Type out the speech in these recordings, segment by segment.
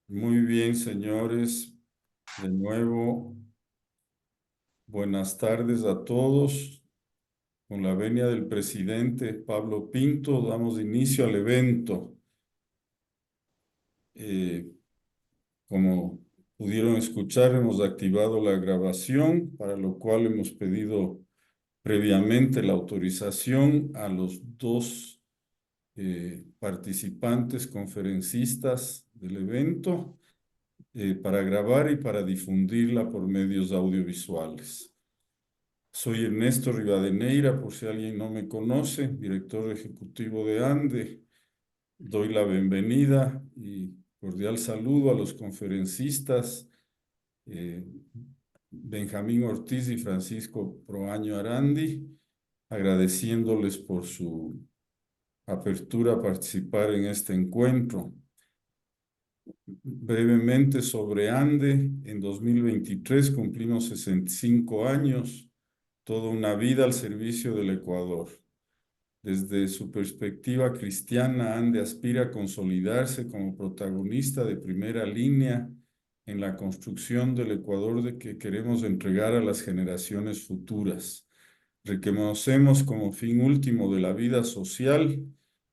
Muy bien, señores. De nuevo, buenas tardes a todos. Con la venia del presidente Pablo Pinto, damos inicio al evento. Como pudieron escuchar, hemos activado la grabación, para lo cual hemos pedido previamente la autorización a los dos participantes conferencistas del evento para grabar y para difundirla por medios audiovisuales. Soy Ernesto Rivadeneira, por si alguien no me conoce, director ejecutivo de ANDE. Doy la bienvenida y cordial saludo a los conferencistas eh, Benjamín Ortiz y Francisco Proaño Arandi, agradeciéndoles por su apertura a participar en este encuentro. Brevemente sobre ANDE, en 2023 cumplimos 65 años, toda una vida al servicio del Ecuador. Desde su perspectiva cristiana, ANDE aspira a consolidarse como protagonista de primera línea en la construcción del Ecuador de que queremos entregar a las generaciones futuras. Reconocemos como fin último de la vida social,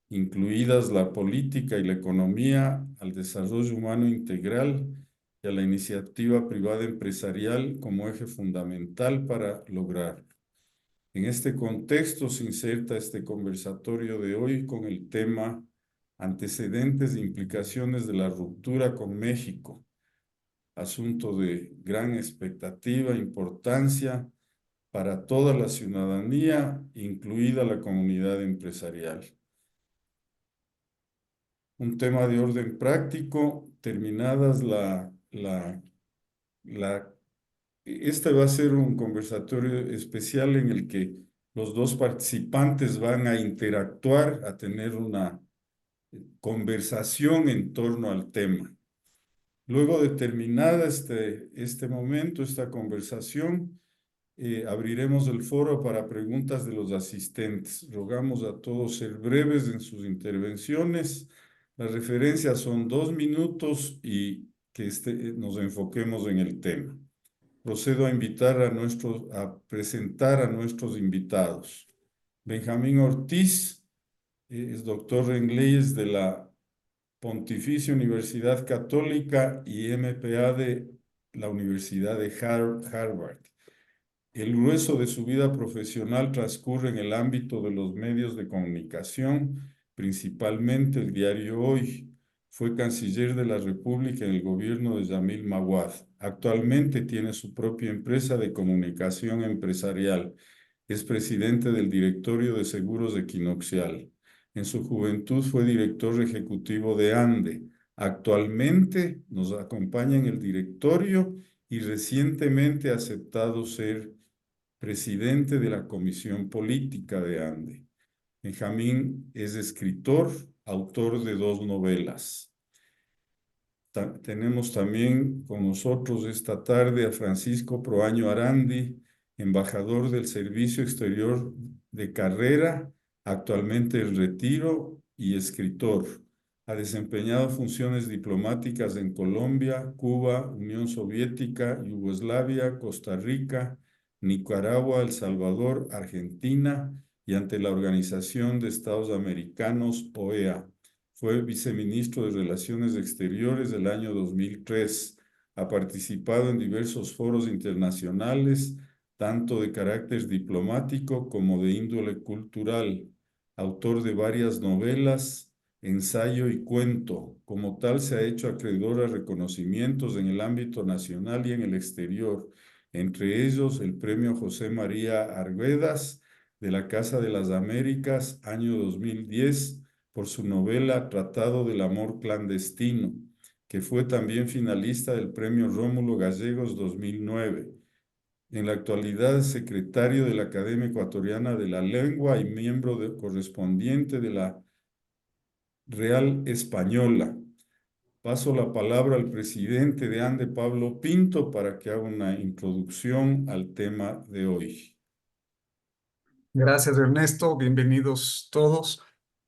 incluidas la política y la economía, al desarrollo humano integral y a la iniciativa privada empresarial como eje fundamental para lograrlo. En este contexto se inserta este conversatorio de hoy con el tema Antecedentes e implicaciones de la ruptura con México, asunto de gran expectativa, importancia para toda la ciudadanía, incluida la comunidad empresarial. Un tema de orden práctico, terminadas este va a ser un conversatorio especial en el que los dos participantes van a interactuar, a tener una conversación en torno al tema. Luego de terminada este momento, esta conversación, abriremos el foro para preguntas de los asistentes. Rogamos a todos ser breves en sus intervenciones. Las referencias son 2 minutos y que nos enfoquemos en el tema. Procedo a presentar a nuestros invitados. Benjamín Ortiz es doctor en leyes de la Pontificia Universidad Católica y MPA de la Universidad de Harvard. El grueso de su vida profesional transcurre en el ámbito de los medios de comunicación, principalmente el diario Hoy. Fue canciller de la República en el gobierno de Yamil Mawad. Actualmente tiene su propia empresa de comunicación empresarial. Es presidente del directorio de seguros Equinoxial. En su juventud fue director ejecutivo de ANDE. Actualmente nos acompaña en el directorio y recientemente ha aceptado ser presidente de la Comisión Política de ANDE. Benjamín es escritor, autor de 2 novelas. Tenemos también con nosotros esta tarde a Francisco Proaño Arandi, embajador del Servicio Exterior de Carrera, actualmente en retiro, y escritor. Ha desempeñado funciones diplomáticas en Colombia, Cuba, Unión Soviética, Yugoslavia, Costa Rica, Nicaragua, El Salvador, Argentina y ante la Organización de Estados Americanos, OEA. Fue viceministro de Relaciones Exteriores del año 2003. Ha participado en diversos foros internacionales, tanto de carácter diplomático como de índole cultural. Autor de varias novelas, ensayo y cuento. Como tal, se ha hecho acreedor a reconocimientos en el ámbito nacional y en el exterior, entre ellos el Premio José María Arguedas de la Casa de las Américas, año 2010, por su novela Tratado del Amor Clandestino, que fue también finalista del Premio Rómulo Gallegos 2009. En la actualidad es secretario de la Academia Ecuatoriana de la Lengua y miembro correspondiente de la Real Española. Paso la palabra al presidente de ANDE, Pablo Pinto, para que haga una introducción al tema de hoy. Gracias, Ernesto. Bienvenidos todos.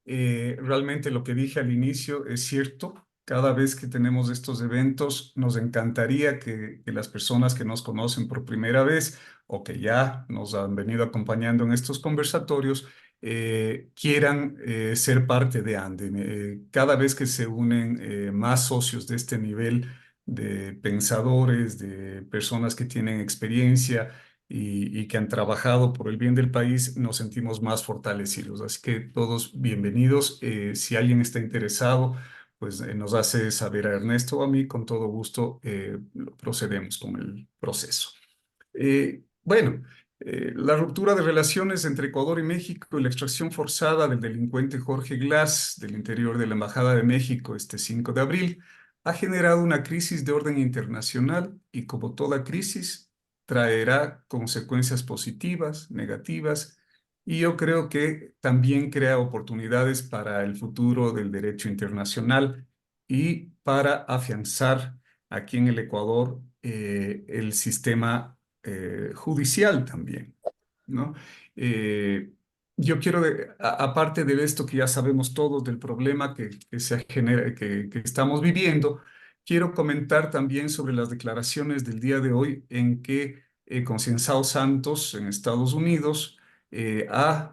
Realmente lo que dije al inicio es cierto. Cada vez que tenemos estos eventos, nos encantaría que las personas que nos conocen por primera vez o que ya nos han venido acompañando en estos conversatorios quieran ser parte de ANDE. Cada vez que se unen más socios de este nivel, de pensadores, de personas que tienen experiencia y que han trabajado por el bien del país, nos sentimos más fortalecidos. Así que todos bienvenidos. Si alguien está interesado, pues nos hace saber a Ernesto o a mí, con todo gusto procedemos con el proceso. Bueno, la ruptura de relaciones entre Ecuador y México y la extracción forzada del delincuente Jorge Glass del interior de la Embajada de México este 5 de abril ha generado una crisis de orden internacional y, como toda crisis, traerá consecuencias positivas, negativas, y yo creo que también crea oportunidades para el futuro del derecho internacional y para afianzar aquí en el Ecuador el sistema judicial también, ¿no? Eh, yo quiero, aparte de esto que ya sabemos todos del problema que se genera, que estamos viviendo, quiero comentar también sobre las declaraciones del día de hoy en que Concienzao Santos en Estados Unidos ha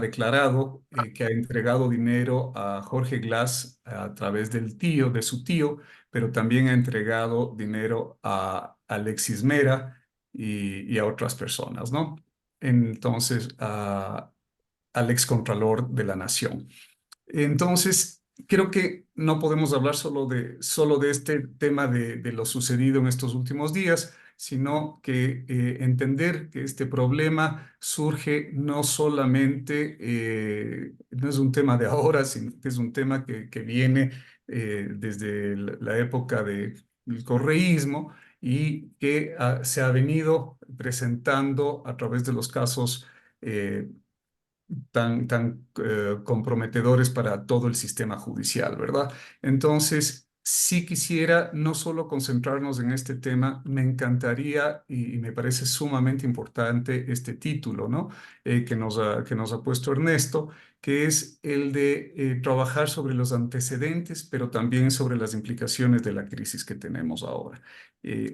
declarado que ha entregado dinero a Jorge Glass a través del tío, de su tío, pero también ha entregado dinero a Alexis Mera y a otras personas, ¿no? Entonces, al excontralor de la Nación. Entonces, creo que no podemos hablar solo de este tema de lo sucedido en estos últimos días, sino que entender que este problema surge no solamente, no es un tema de ahora, sino que es un tema que viene desde la época del correísmo y que se ha venido presentando a través de los casos tan comprometedores para todo el sistema judicial, ¿verdad? Entonces, si quisiera no solo concentrarnos en este tema, me encantaría y me parece sumamente importante este título, ¿no? Que nos ha puesto Ernesto, que es el de trabajar sobre los antecedentes, pero también sobre las implicaciones de la crisis que tenemos ahora.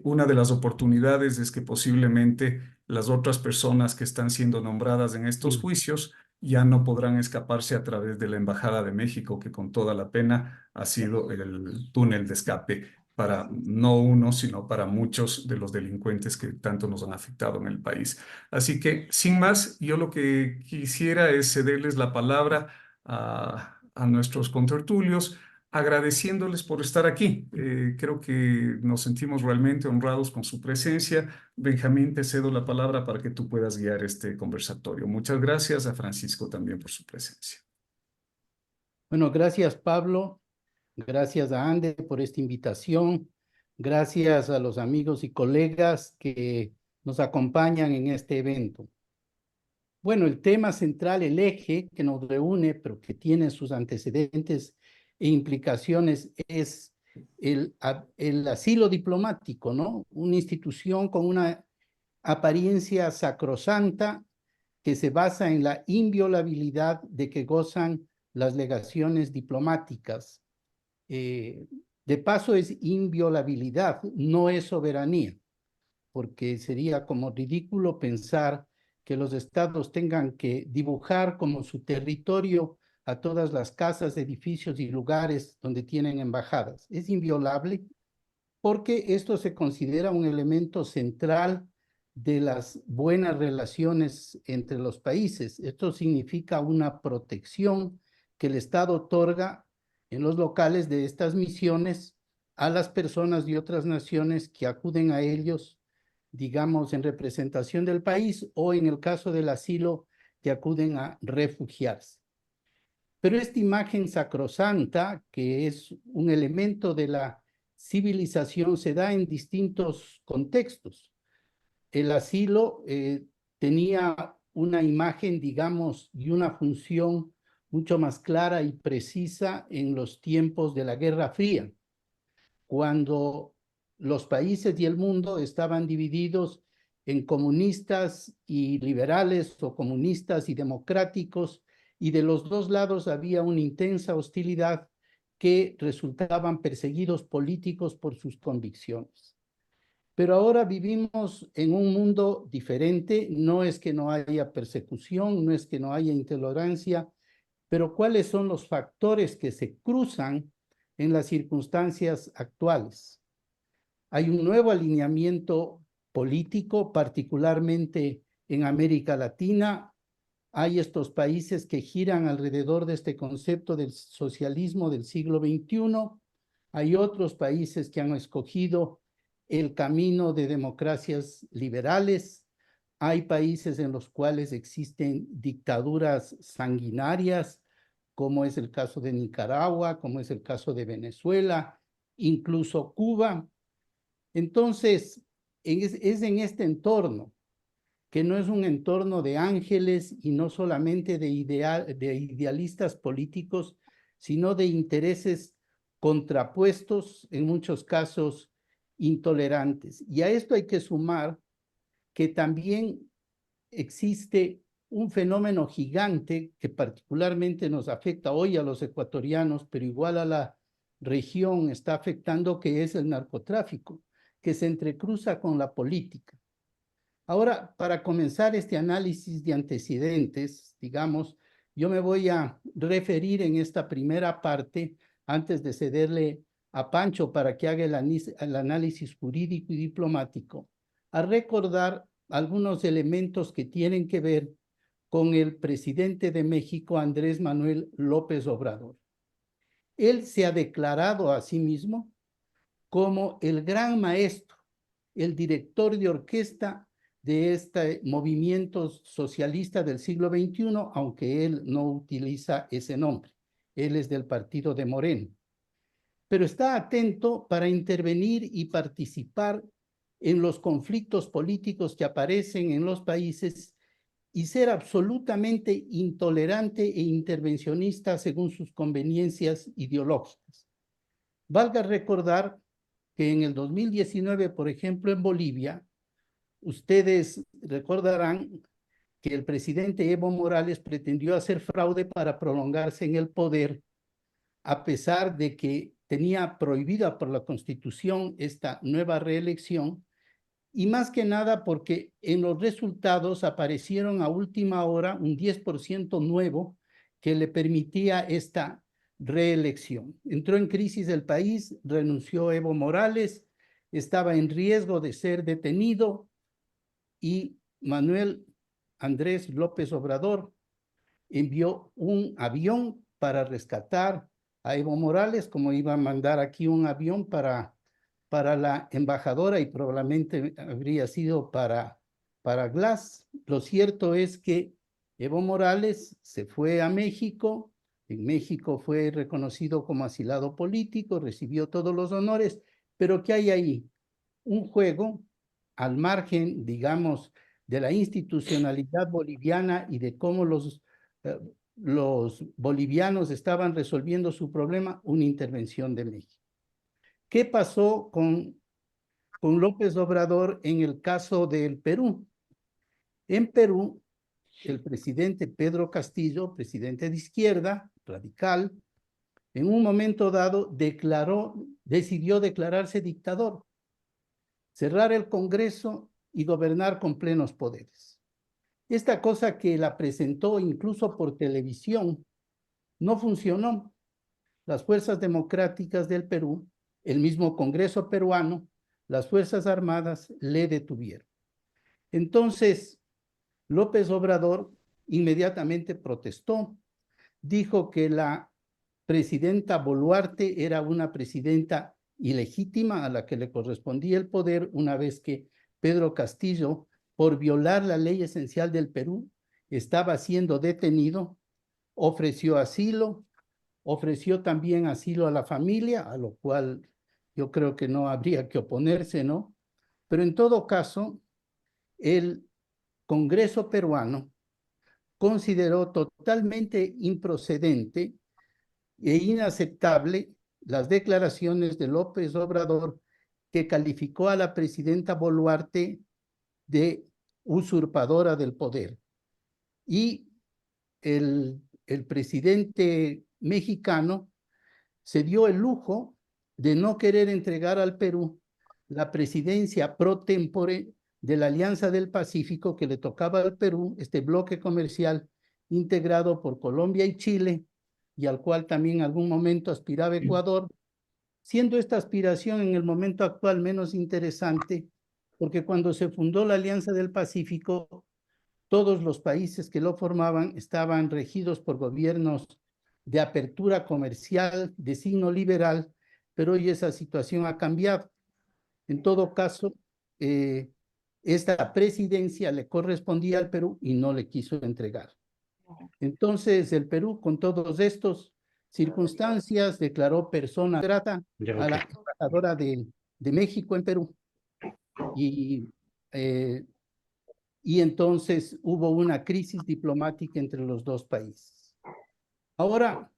Una de las oportunidades es que posiblemente las otras personas que están siendo nombradas en estos Mm. juicios ya no podrán escaparse a través de la Embajada de México, que con toda la pena ha sido el túnel de escape para no uno, sino para muchos de los delincuentes que tanto nos han afectado en el país. Así que, sin más, yo lo que quisiera es cederles la palabra a nuestros contertulios, agradeciéndoles por estar aquí. Creo que nos sentimos realmente honrados con su presencia. Benjamín, te cedo la palabra para que tú puedas guiar este conversatorio. Muchas gracias a Francisco también por su presencia. Bueno, gracias Pablo, gracias a Ande por esta invitación, gracias a los amigos y colegas que nos acompañan en este evento. Bueno, el tema central, el eje que nos reúne, pero que tiene sus antecedentes e implicaciones, es el asilo diplomático, ¿no? Una institución con una apariencia sacrosanta que se basa en la inviolabilidad de que gozan las legaciones diplomáticas. De paso, es inviolabilidad, no es soberanía, porque sería como ridículo pensar que los estados tengan que dibujar como su territorio a todas las casas, edificios y lugares donde tienen embajadas. Es inviolable porque esto se considera un elemento central de las buenas relaciones entre los países. Esto significa una protección que el Estado otorga en los locales de estas misiones a las personas de otras naciones que acuden a ellos, digamos, en representación del país o en el caso del asilo, que acuden a refugiarse. Pero esta imagen sacrosanta, que es un elemento de la civilización, se da en distintos contextos. El asilo tenía una imagen, digamos, y una función mucho más clara y precisa en los tiempos de la Guerra Fría, cuando los países y el mundo estaban divididos en comunistas y liberales o comunistas y democráticos, y de los dos lados había una intensa hostilidad que resultaban perseguidos políticos por sus convicciones. Pero ahora vivimos en un mundo diferente, no es que no haya persecución, no es que no haya intolerancia, pero ¿cuáles son los factores que se cruzan en las circunstancias actuales? Hay un nuevo alineamiento político, particularmente en América Latina. Hay estos países que giran alrededor de este concepto del socialismo del siglo XXI. Hay otros países que han escogido el camino de democracias liberales. Hay países en los cuales existen dictaduras sanguinarias, como es el caso de Nicaragua, como es el caso de Venezuela, incluso Cuba. Entonces, es en este entorno, que no es un entorno de ángeles y no solamente de idealistas políticos, sino de intereses contrapuestos, en muchos casos intolerantes. Y a esto hay que sumar que también existe un fenómeno gigante que particularmente nos afecta hoy a los ecuatorianos, pero igual a la región está afectando, que es el narcotráfico, que se entrecruza con la política. Ahora, para comenzar este análisis de antecedentes, digamos, yo me voy a referir en esta primera parte, antes de cederle a Pancho para que haga el análisis jurídico y diplomático, a recordar algunos elementos que tienen que ver con el presidente de México, Andrés Manuel López Obrador. Él se ha declarado a sí mismo como el gran maestro, el director de orquesta de este movimiento socialista del siglo XXI, aunque él no utiliza ese nombre. Él es del partido de Moreno. Pero está atento para intervenir y participar en los conflictos políticos que aparecen en los países y ser absolutamente intolerante e intervencionista según sus conveniencias ideológicas. Valga recordar que en el 2019, por ejemplo, en Bolivia, ustedes recordarán que el presidente Evo Morales pretendió hacer fraude para prolongarse en el poder, a pesar de que tenía prohibida por la Constitución esta nueva reelección, y más que nada porque en los resultados aparecieron a última hora un 10% nuevo que le permitía esta reelección. Entró en crisis el país, renunció Evo Morales, estaba en riesgo de ser detenido y Manuel Andrés López Obrador envió un avión para rescatar a Evo Morales, como iba a mandar aquí un avión para la embajadora y probablemente habría sido para Glass. Lo cierto es que Evo Morales se fue a México, en México fue reconocido como asilado político, recibió todos los honores, pero ¿qué hay ahí? Un juego al margen, digamos, de la institucionalidad boliviana y de cómo los bolivianos estaban resolviendo su problema, una intervención de México. ¿Qué pasó con López Obrador en el caso del Perú? En Perú, el presidente Pedro Castillo, presidente de izquierda, radical, en un momento dado decidió declararse dictador, cerrar el Congreso y gobernar con plenos poderes. Esta cosa que la presentó incluso por televisión no funcionó. Las fuerzas democráticas del Perú, el mismo Congreso peruano, las Fuerzas Armadas le detuvieron. Entonces, López Obrador inmediatamente protestó, dijo que la presidenta Boluarte era una presidenta ilegítima a la que le correspondía el poder una vez que Pedro Castillo, por violar la ley esencial del Perú, estaba siendo detenido, ofreció asilo, ofreció también asilo a la familia, a lo cual yo creo que no habría que oponerse, ¿no? Pero en todo caso, el Congreso peruano consideró totalmente improcedente e inaceptable las declaraciones de López Obrador, que calificó a la presidenta Boluarte de usurpadora del poder. Y el el presidente mexicano se dio el lujo de no querer entregar al Perú la presidencia pro tempore de la Alianza del Pacífico que le tocaba al Perú, este bloque comercial integrado por Colombia y Chile, y al cual también en algún momento aspiraba Ecuador, siendo esta aspiración en el momento actual menos interesante, porque cuando se fundó la Alianza del Pacífico, todos los países que lo formaban estaban regidos por gobiernos de apertura comercial de signo liberal, pero hoy esa situación ha cambiado. En todo caso, esta presidencia le correspondía al Perú y no le quiso entregar. Entonces, el Perú, con todas estas circunstancias, declaró persona grata a la embajadora de México en Perú. Y entonces hubo una crisis diplomática entre los dos países. Ahora,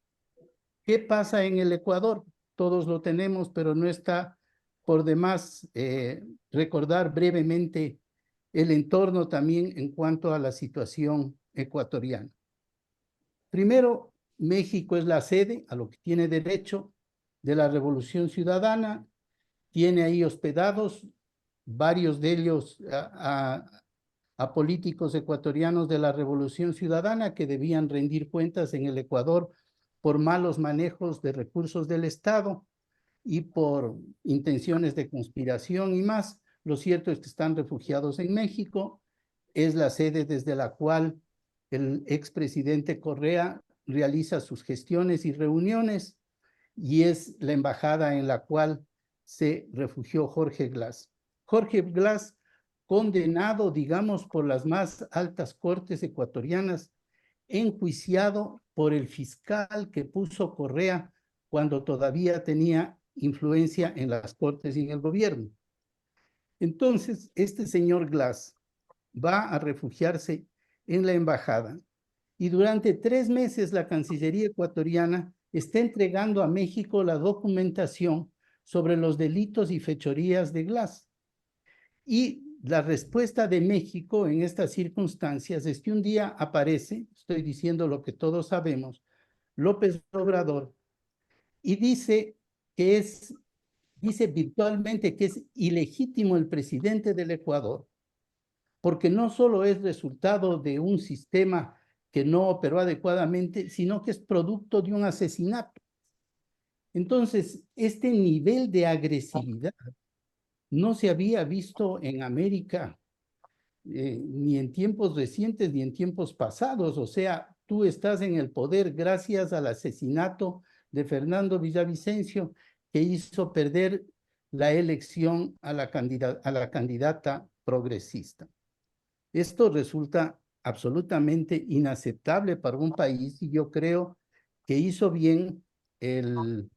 ¿qué pasa en el Ecuador? Todos lo tenemos, pero no está por demás recordar brevemente el entorno también en cuanto a la situación ecuatoriana. Primero, México es la sede, a lo que tiene derecho, de la Revolución Ciudadana. Tiene ahí hospedados varios de ellos a políticos ecuatorianos de la Revolución Ciudadana que debían rendir cuentas en el Ecuador por malos manejos de recursos del Estado y por intenciones de conspiración y más. Lo cierto es que están refugiados en México. Es la sede desde la cual el expresidente Correa realiza sus gestiones y reuniones, y es la embajada en la cual se refugió Jorge Glass. Jorge Glass, condenado, digamos, por las más altas cortes ecuatorianas, enjuiciado por el fiscal que puso Correa cuando todavía tenía influencia en las cortes y en el gobierno. Entonces, este señor Glass va a refugiarse en la embajada y durante 3 meses la Cancillería ecuatoriana está entregando a México la documentación sobre los delitos y fechorías de Glass. Y la respuesta de México en estas circunstancias es que un día aparece, estoy diciendo lo que todos sabemos, López Obrador, y dice virtualmente que es ilegítimo el presidente del Ecuador, porque no solo es resultado de un sistema que no operó adecuadamente, sino que es producto de un asesinato. Entonces, este nivel de agresividad no se había visto en América, ni en tiempos recientes ni en tiempos pasados. O sea, tú estás en el poder gracias al asesinato de Fernando Villavicencio, que hizo perder la elección a la candidata progresista. Esto resulta absolutamente inaceptable para un país y yo creo que hizo bien el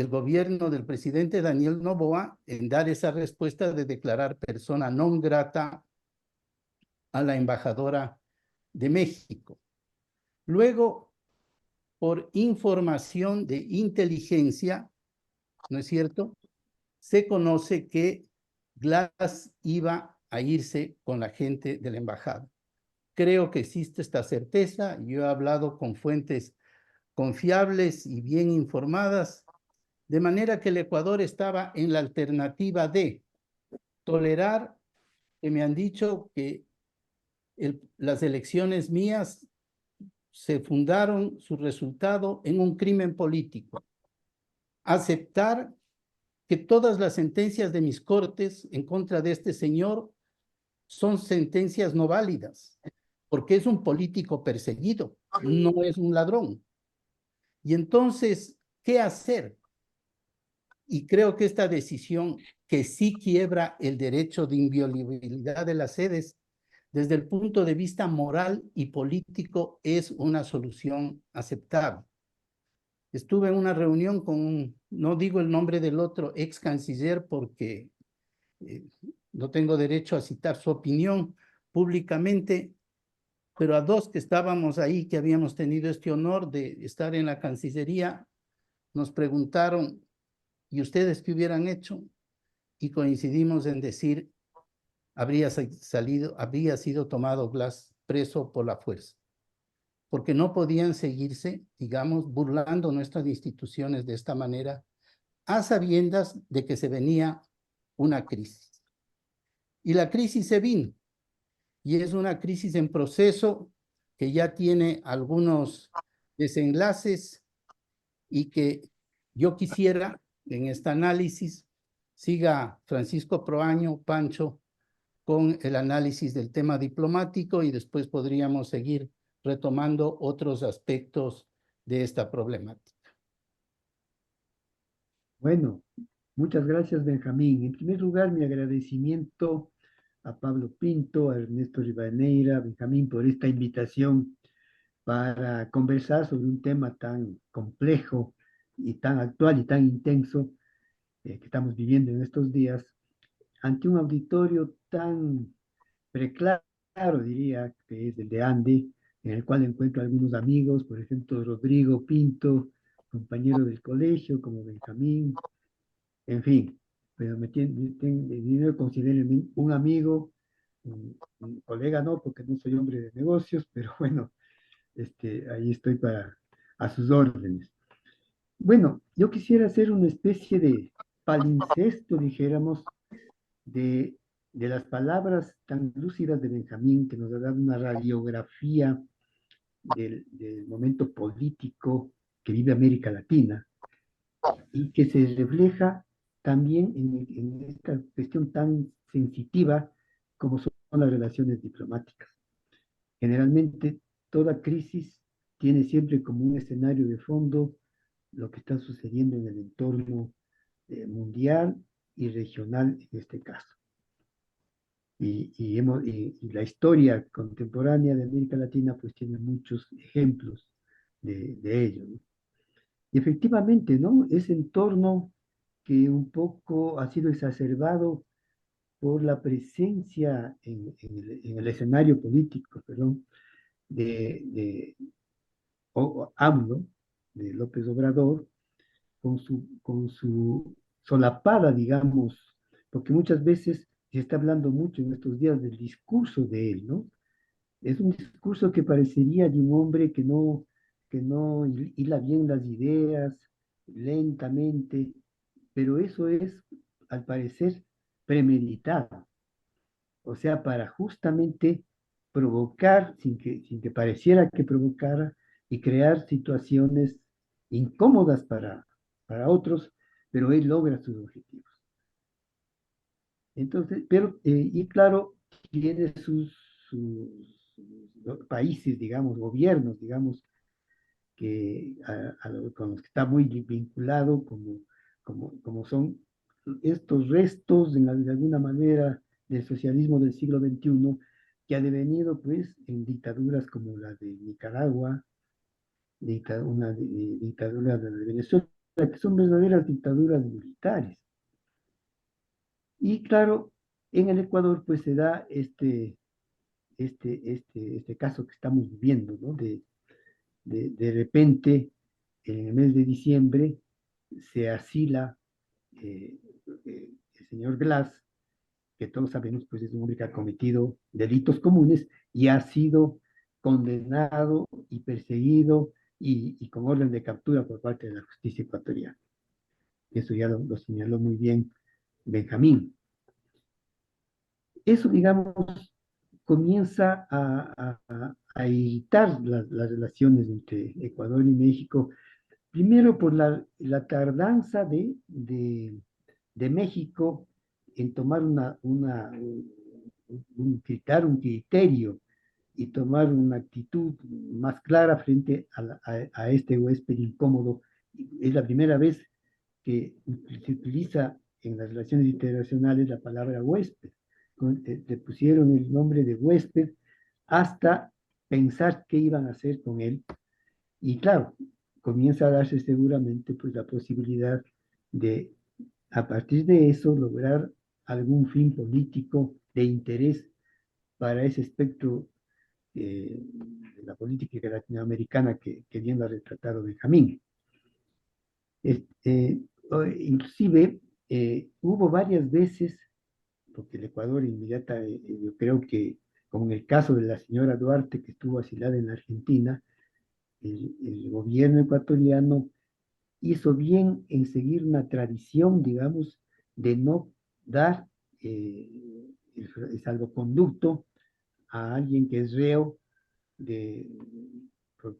gobierno del presidente Daniel Noboa en dar esa respuesta de declarar persona non grata a la embajadora de México. Luego, por información de inteligencia, ¿no es cierto?, se conoce que Glass iba a irse con la gente de la embajada. Creo que existe esta certeza. Yo he hablado con fuentes confiables y bien informadas, de manera que el Ecuador estaba en la alternativa de tolerar, que me han dicho que las elecciones mías se fundaron su resultado en un crimen político, aceptar que todas las sentencias de mis cortes en contra de este señor son sentencias no válidas, porque es un político perseguido, no es un ladrón. Y entonces, ¿qué hacer? Y creo que esta decisión, que sí quiebra el derecho de inviolabilidad de las sedes, desde el punto de vista moral y político, es una solución aceptable. Estuve en una reunión con, no digo el nombre del otro ex canciller porque no tengo derecho a citar su opinión públicamente, pero a 2 que estábamos ahí, que habíamos tenido este honor de estar en la Cancillería, nos preguntaron, ¿y ustedes qué hubieran hecho? Y coincidimos en decir, habría sido tomado Glass preso por la fuerza. porque no podían seguirse, digamos, burlando nuestras instituciones de esta manera, a sabiendas de que se venía una crisis. Y la crisis se vino, y es una crisis en proceso que ya tiene algunos desenlaces y que yo quisiera en este análisis siga Francisco Proaño, Pancho, con el análisis del tema diplomático y después podríamos seguir retomando otros aspectos de esta problemática. Bueno, muchas gracias, Benjamín. En primer lugar, mi agradecimiento a Pablo Pinto, a Ernesto Rivadeneira, a Benjamín, por esta invitación para conversar sobre un tema tan complejo y tan actual y tan intenso que estamos viviendo en estos días, ante un auditorio tan preclaro, diría, que es el de Ande, en el cual encuentro algunos amigos, por ejemplo, Rodrigo Pinto, compañero del colegio, como Benjamín, en fin, pero me considero un amigo, un colega no, porque no soy hombre de negocios, pero bueno, ahí estoy a sus órdenes. Bueno, yo quisiera hacer una especie de palincesto, dijéramos, de, de las palabras tan lúcidas de Benjamín, que nos ha dado una radiografía del momento político que vive América Latina y que se refleja también en esta cuestión tan sensitiva como son las relaciones diplomáticas. Generalmente, toda crisis tiene siempre como un escenario de fondo lo que está sucediendo en el entorno mundial y regional en este caso. Y la historia contemporánea de América Latina pues tiene muchos ejemplos de ello, ¿no? Y efectivamente, ¿no? Ese entorno que un poco ha sido exacerbado por la presencia en el escenario político, perdón, de AMLO, de López Obrador, con su solapada, digamos, porque muchas veces se está hablando mucho en estos días del discurso de él, ¿no? Es un discurso que parecería de un hombre que no hila bien las ideas, lentamente, pero eso es, al parecer, premeditado. O sea, para justamente provocar, sin que pareciera que provocara, y crear situaciones incómodas para otros, pero él logra sus objetivos. Entonces, pero, y claro, tiene sus países, digamos, gobiernos, digamos, con los que está muy vinculado, como son estos restos, de alguna manera, del socialismo del siglo XXI, que ha devenido, pues, en dictaduras como la de Nicaragua, una dictadura de Venezuela, que son verdaderas dictaduras militares. Y claro, en el Ecuador, pues, se da este caso que estamos viviendo, ¿no? De repente, en el mes de diciembre, se asila el señor Glass, que todos sabemos pues es un hombre que ha cometido delitos comunes y ha sido condenado y perseguido y con orden de captura por parte de la justicia ecuatoriana. Eso ya lo señaló muy bien Benjamín. Eso, digamos, comienza a irritar las relaciones entre Ecuador y México, primero por la tardanza de México en tomar un criterio y tomar una actitud más clara frente a este huésped incómodo. Es la primera vez que se utiliza en las relaciones internacionales la palabra huésped. Le pusieron el nombre de huésped hasta pensar qué iban a hacer con él. Y claro, comienza a darse seguramente pues la posibilidad de, a partir de eso, lograr algún fin político de interés para ese espectro de la política latinoamericana que bien lo ha retratado Benjamín. Inclusive, hubo varias veces, porque el Ecuador yo creo que, como en el caso de la señora Duarte, que estuvo asilada en la Argentina, el gobierno ecuatoriano hizo bien en seguir una tradición, digamos, de no dar el salvoconducto a alguien que es reo de,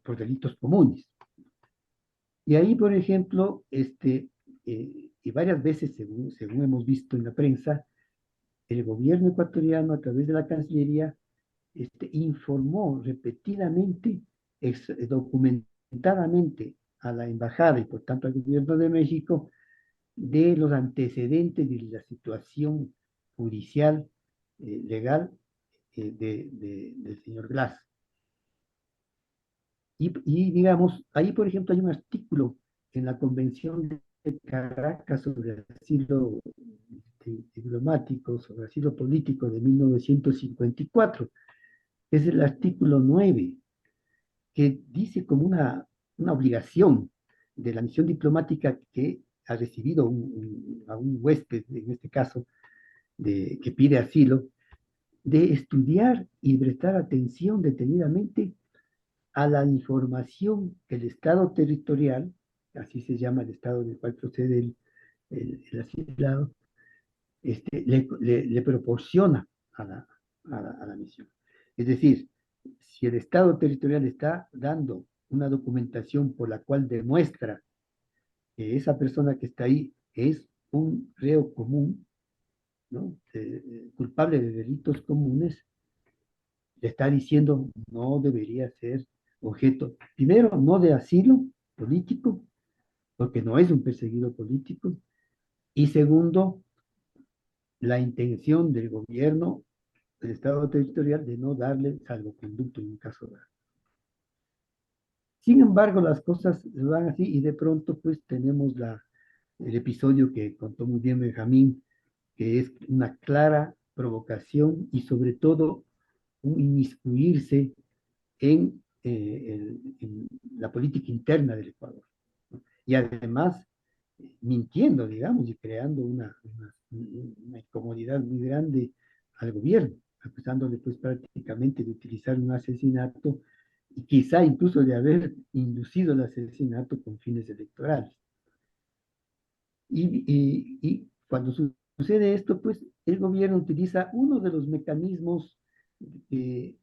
por delitos comunes. Y ahí, por ejemplo, y varias veces, según hemos visto en la prensa, el gobierno ecuatoriano, a través de la Cancillería, informó repetidamente, documentadamente a la embajada y por tanto al gobierno de México de los antecedentes de la situación judicial, legal del señor Glass. Y digamos, ahí por ejemplo hay un artículo en la Convención de Caracas sobre asilo diplomático, sobre asilo político de 1954. Es el artículo 9, que dice como una obligación de la misión diplomática que ha recibido a un huésped, en este caso, que pide asilo, de estudiar y prestar atención detenidamente a la información que el Estado territorial, así se llama el Estado del cual procede el asilado, le proporciona a la misión. Es decir, si el Estado territorial está dando una documentación por la cual demuestra que esa persona que está ahí es un reo común, ¿no? Culpable de delitos comunes, le está diciendo no debería ser objeto, primero, no de asilo político, porque no es un perseguido político, y segundo, la intención del gobierno del Estado territorial de no darle salvoconducto en un caso de... Sin embargo, las cosas van así y de pronto pues tenemos el episodio que contó muy bien Benjamín, que es una clara provocación y sobre todo un inmiscuirse en la política interna del Ecuador, ¿no? Y además mintiendo, digamos, y creando una incomodidad muy grande al gobierno, acusándole pues prácticamente de utilizar un asesinato y quizá incluso de haber inducido el asesinato con fines electorales. Y cuando sucede esto, pues el gobierno utiliza uno de los mecanismos que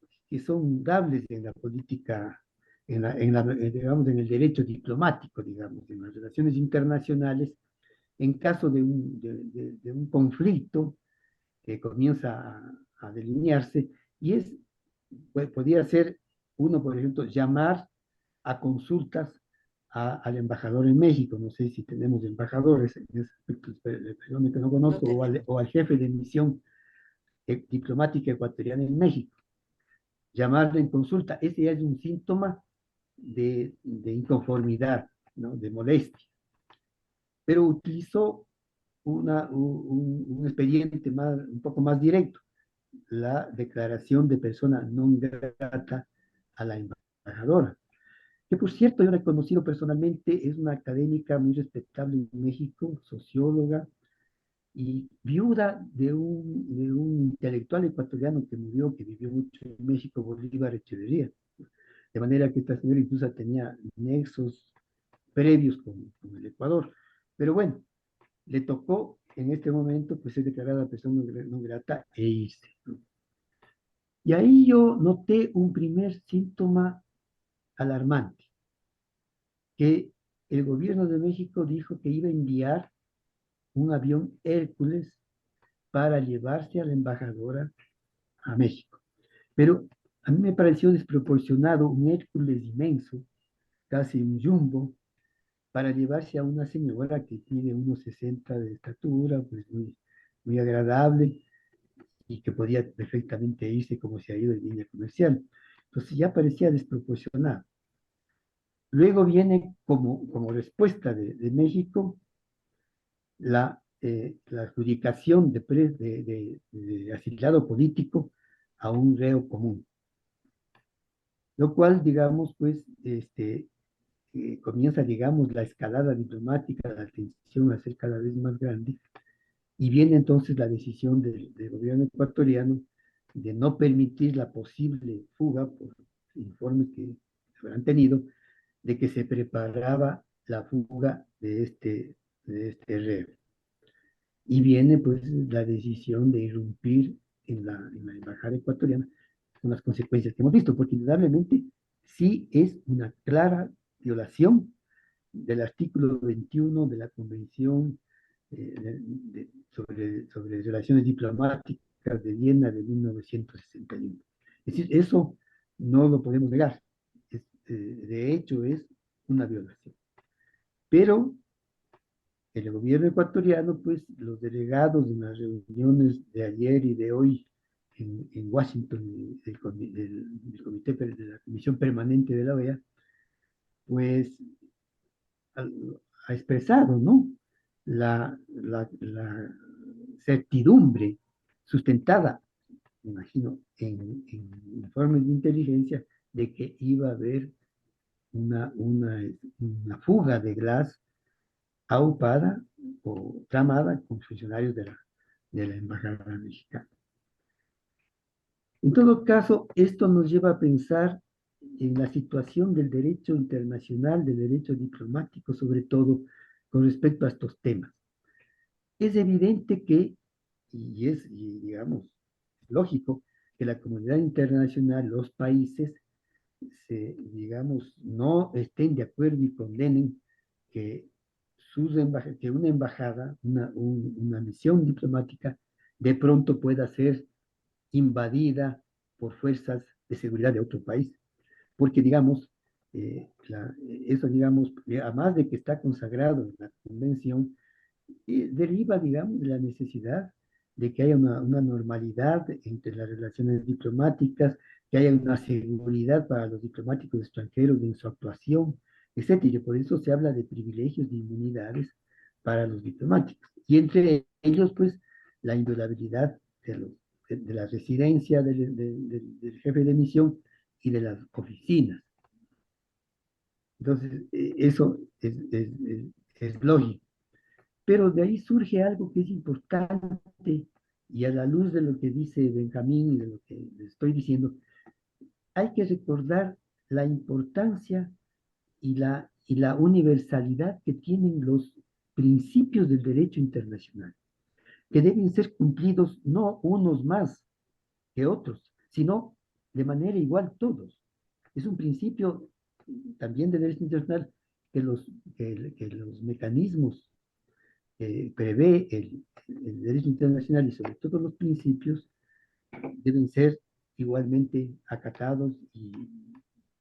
son dables en la política, digamos, en el derecho diplomático, digamos, en las relaciones internacionales, en caso de un conflicto que comienza a delinearse, y podría ser uno, por ejemplo, llamar a consultas al embajador en México. No sé si tenemos embajadores en ese aspecto, perdón, que no conozco, o al jefe de misión diplomática ecuatoriana en México. Llamarlo en consulta, ese ya es un síntoma de inconformidad, ¿no? De molestia. Pero utilizó un expediente un poco más directo, la declaración de persona non grata a la embajadora, que por cierto yo la he conocido personalmente, es una académica muy respetable en México, socióloga y viuda de un intelectual ecuatoriano que murió, que vivió mucho en México, Bolívar Echeverría. De manera que esta señora incluso tenía nexos previos con el Ecuador. Pero bueno, le tocó en este momento pues ser declarada persona no grata e irse, ¿no? Y ahí yo noté un primer síntoma alarmante, que el gobierno de México dijo que iba a enviar un avión Hércules para llevarse a la embajadora a México. Pero a mí me pareció desproporcionado un Hércules inmenso, casi un jumbo, para llevarse a una señora que tiene unos 60 de estatura, pues muy agradable, y que podía perfectamente irse como se ha ido en línea comercial. Entonces ya parecía desproporcionado. Luego viene como respuesta de México la adjudicación de asilado político a un reo común, lo cual, digamos, pues, comienza, digamos, la escalada diplomática, la tensión a ser cada vez más grande, y viene entonces la decisión del gobierno ecuatoriano de no permitir la posible fuga, por informes que habrán tenido, de que se preparaba la fuga de este reo. Y viene pues la decisión de irrumpir en la embajada ecuatoriana, con las consecuencias que hemos visto, porque indudablemente sí es una clara violación del artículo 21 de la Convención sobre Relaciones Diplomáticas de Viena de 1961. Es decir, eso no lo podemos negar. De hecho, es una violación. Pero el gobierno ecuatoriano, pues los delegados en las reuniones de ayer y de hoy en Washington del comité de la Comisión Permanente de la OEA, pues ha expresado, ¿no? La certidumbre sustentada, me imagino, en informes de inteligencia de que iba a haber una fuga de gas aupada o tramada con funcionarios de la Embajada Mexicana. En todo caso, esto nos lleva a pensar en la situación del derecho internacional, del derecho diplomático, sobre todo con respecto a estos temas. Es evidente que, digamos, lógico, que la comunidad internacional, los países, digamos, no estén de acuerdo y condenen que, que una embajada, una misión diplomática, de pronto pueda ser invadida por fuerzas de seguridad de otro país. Porque, digamos, eso, digamos, además de que está consagrado en la Convención, deriva, digamos, de la necesidad de que haya una normalidad entre las relaciones diplomáticas, que haya una seguridad para los diplomáticos extranjeros en su actuación, etcétera. Y por eso se habla de privilegios, de inmunidades para los diplomáticos. Y entre ellos, pues, la inviolabilidad de la residencia del jefe de misión y de las oficinas. Entonces, eso es lógico. Pero de ahí surge algo que es importante y a la luz de lo que dice Benjamín y de lo que les estoy diciendo, hay que recordar la importancia y la universalidad que tienen los principios del derecho internacional, que deben ser cumplidos no unos más que otros, sino de manera igual todos. Es un principio también del derecho internacional que los mecanismos prevé el derecho internacional y sobre todo los principios deben ser igualmente acatados y,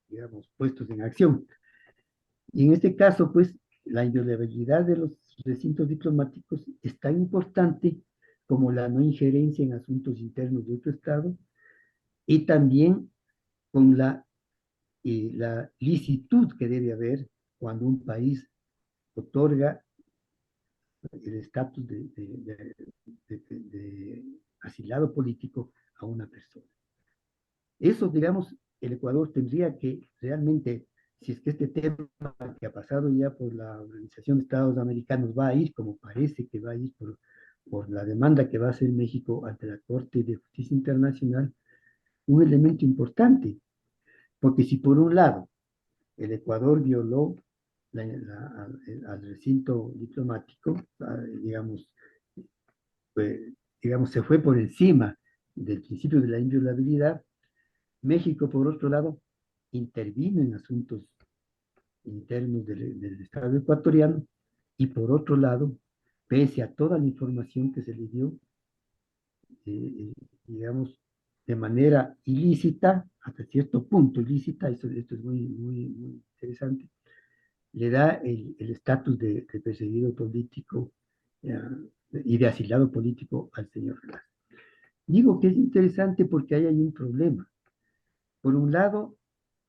digamos, puestos en acción. Y en este caso, pues, la inviolabilidad de los recintos diplomáticos es tan importante como la no injerencia en asuntos internos de otro Estado y también con la licitud que debe haber cuando un país otorga el estatus de asilado político a una persona. Eso, digamos, el Ecuador tendría que realmente, si es que este tema que ha pasado ya por la Organización de Estados Americanos va a ir, como parece que va a ir por la demanda que va a hacer México ante la Corte de Justicia Internacional, un elemento importante, porque si por un lado el Ecuador violó al recinto diplomático, digamos, se fue por encima del principio de la inviolabilidad. México, por otro lado, intervino en asuntos internos del Estado ecuatoriano y, por otro lado, pese a toda la información que se le dio, digamos, de manera ilícita, hasta cierto punto ilícita, esto es muy, muy, muy interesante, le da el estatus de perseguido político y de asilado político al señor Velasco. Digo que es interesante porque ahí hay un problema. Por un lado,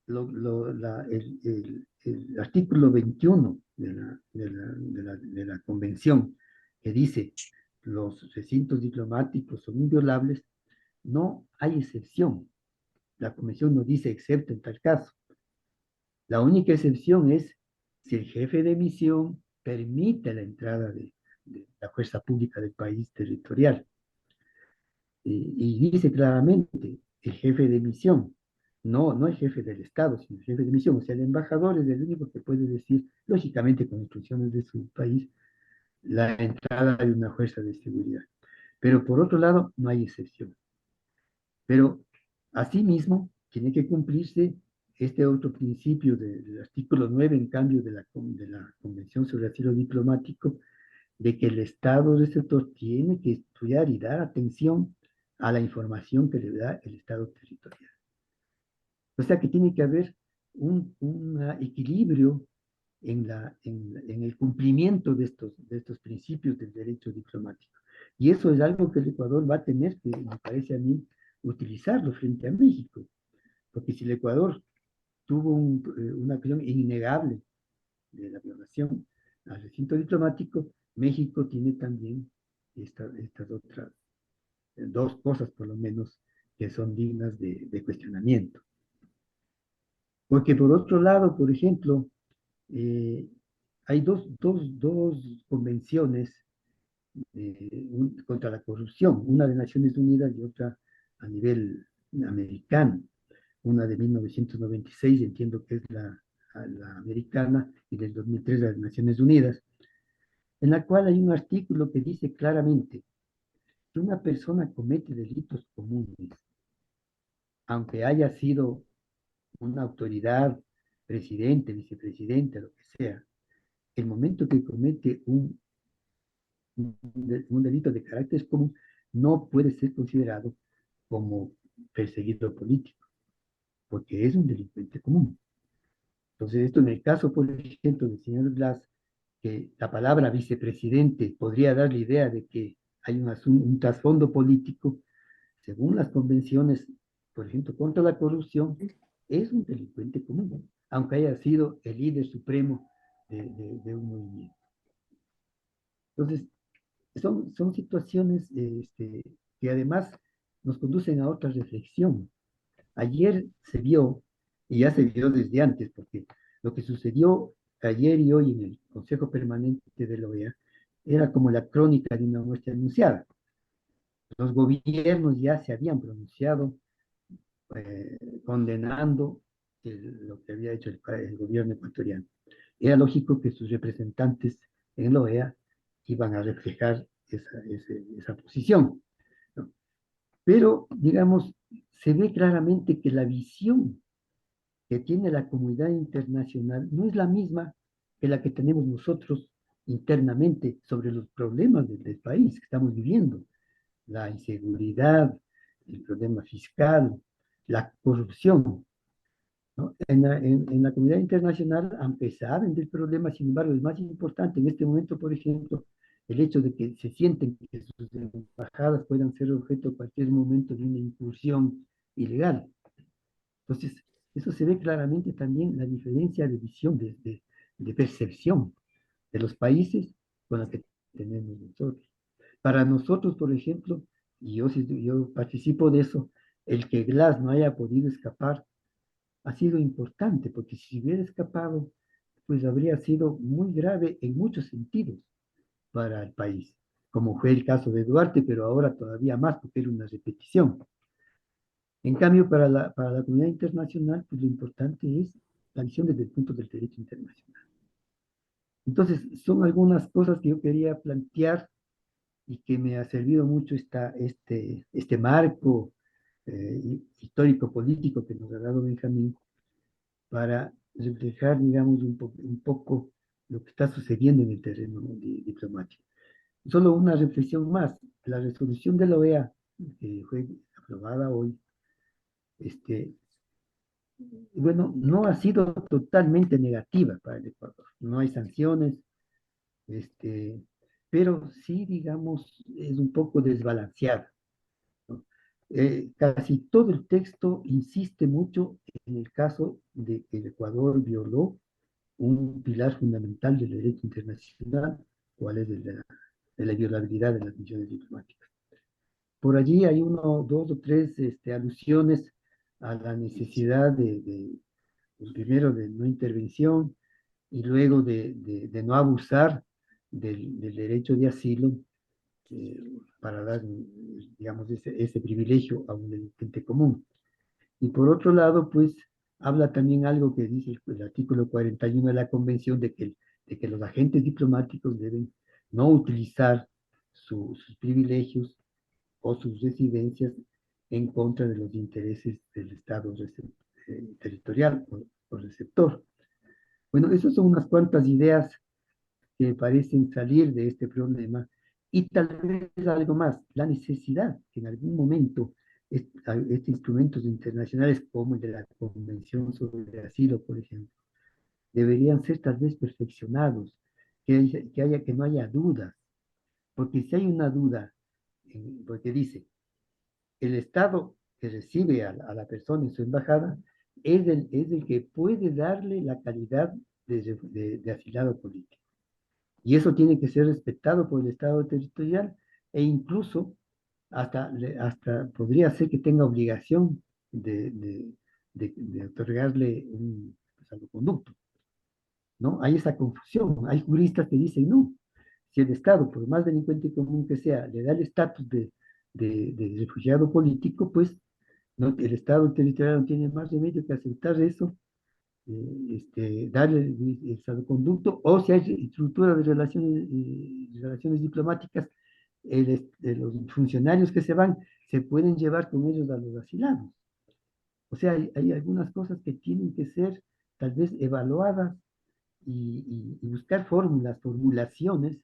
el artículo 21 de la Convención, que dice los recintos diplomáticos son inviolables, no hay excepción. La Convención no dice excepto en tal caso. La única excepción es si el jefe de misión permite la entrada de la fuerza pública del país territorial. Y dice claramente el jefe de misión, no el jefe del Estado, sino el jefe de misión. O sea, el embajador es el único que puede decir, lógicamente con instrucciones de su país, la entrada de una fuerza de seguridad. Pero por otro lado, no hay excepción. Pero asimismo, tiene que cumplirse este otro principio del artículo 9, en cambio, de la Convención sobre Asilo Diplomático, de que el Estado receptor tiene que estudiar y dar atención a la información que le da el Estado territorial. O sea que tiene que haber un equilibrio en el cumplimiento de estos principios del derecho diplomático. Y eso es algo que el Ecuador va a tener que, me parece a mí, utilizarlo frente a México. Porque si el Ecuador tuvo una acción innegable de la violación al recinto diplomático, México tiene también estas otras dos cosas, por lo menos, que son dignas de cuestionamiento. Porque por otro lado, por ejemplo, eh, hay dos convenciones contra la corrupción, una de Naciones Unidas y otra a nivel americano. Una de 1996, entiendo que es la americana, y del 2003 la de Naciones Unidas, en la cual hay un artículo que dice claramente que una persona comete delitos comunes, aunque haya sido una autoridad, presidente, vicepresidente, lo que sea, el momento que comete un delito de carácter común, no puede ser considerado como perseguido político, porque es un delincuente común. Entonces, esto en el caso, por ejemplo, del señor Glass, que la palabra vicepresidente podría dar la idea de que hay un trasfondo político, según las convenciones, por ejemplo, contra la corrupción, es un delincuente común, aunque haya sido el líder supremo de un movimiento. Entonces, son situaciones que además nos conducen a otra reflexión. Ayer se vio, y ya se vio desde antes, porque lo que sucedió ayer y hoy en el Consejo Permanente de la OEA era como la crónica de una muerte anunciada. Los gobiernos ya se habían pronunciado condenando lo que había hecho el gobierno ecuatoriano. Era lógico que sus representantes en la OEA iban a reflejar esa posición, ¿no? Pero, digamos, se ve claramente que la visión que tiene la comunidad internacional no es la misma que la que tenemos nosotros internamente sobre los problemas del país que estamos viviendo, la inseguridad, el problema fiscal, la corrupción, ¿no? En la comunidad internacional, aunque saben del problema, sin embargo, es más importante en este momento, por ejemplo, el hecho de que se sienten que sus embajadas puedan ser objeto en cualquier momento de una incursión ilegal. Entonces, eso se ve claramente también la diferencia de visión, de percepción de los países con la que tenemos nosotros. Para nosotros, por ejemplo, y yo participo de eso, el que Glass no haya podido escapar ha sido importante, porque si hubiera escapado, pues habría sido muy grave en muchos sentidos para el país, como fue el caso de Duarte, pero ahora todavía más, porque era una repetición. En cambio, para la comunidad internacional, pues lo importante es la visión desde el punto del derecho internacional. Entonces, son algunas cosas que yo quería plantear y que me ha servido mucho este marco histórico-político que nos ha dado Benjamín para reflejar, digamos, un poco lo que está sucediendo en el terreno diplomático. Solo una reflexión más. La resolución de la OEA, que fue aprobada hoy, bueno, no ha sido totalmente negativa para el Ecuador. No hay sanciones, este, pero sí, digamos, es un poco desbalanceada, ¿no? Casi todo el texto insiste mucho en el caso de que el Ecuador violó un pilar fundamental del derecho internacional, cuál es de la violabilidad de las misiones diplomáticas. Por allí hay dos o tres alusiones a la necesidad pues, primero de no intervención y luego de no abusar del derecho de asilo para dar, digamos, ese privilegio a un delincuente común. Y por otro lado, pues habla también algo que dice el artículo 41 de la Convención de que los agentes diplomáticos deben no utilizar sus privilegios o sus residencias en contra de los intereses del Estado territorial o receptor. Bueno, esas son unas cuantas ideas que parecen salir de este problema y tal vez algo más, la necesidad que en algún momento estos instrumentos internacionales como el de la Convención sobre Asilo, por ejemplo, deberían ser tal vez perfeccionados, que no haya dudas, porque si hay una duda, porque dice, el Estado que recibe a la persona en su embajada es el que puede darle la calidad de asilado político. Y eso tiene que ser respetado por el Estado territorial e incluso hasta podría ser que tenga obligación de otorgarle un salvoconducto, ¿no? Hay esa confusión. Hay juristas que dicen, no, si el Estado, por más delincuente común que sea, le da el estatus de refugiado político, pues no, el Estado territorial no tiene más remedio que aceptar eso, darle el salvoconducto, o si hay estructura de relaciones diplomáticas, los funcionarios que se van se pueden llevar con ellos a los asilados. O sea, hay algunas cosas que tienen que ser tal vez evaluadas y buscar formulaciones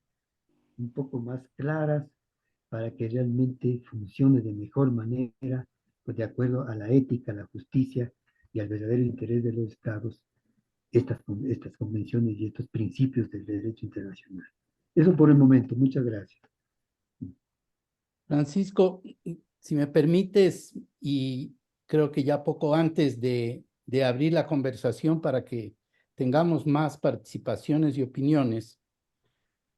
un poco más claras para que realmente funcione de mejor manera, pues de acuerdo a la ética, la justicia y al verdadero interés de los estados, estas convenciones y estos principios del derecho internacional. Eso por el momento. Muchas gracias. Francisco, si me permites, y creo que ya poco antes de abrir la conversación para que tengamos más participaciones y opiniones,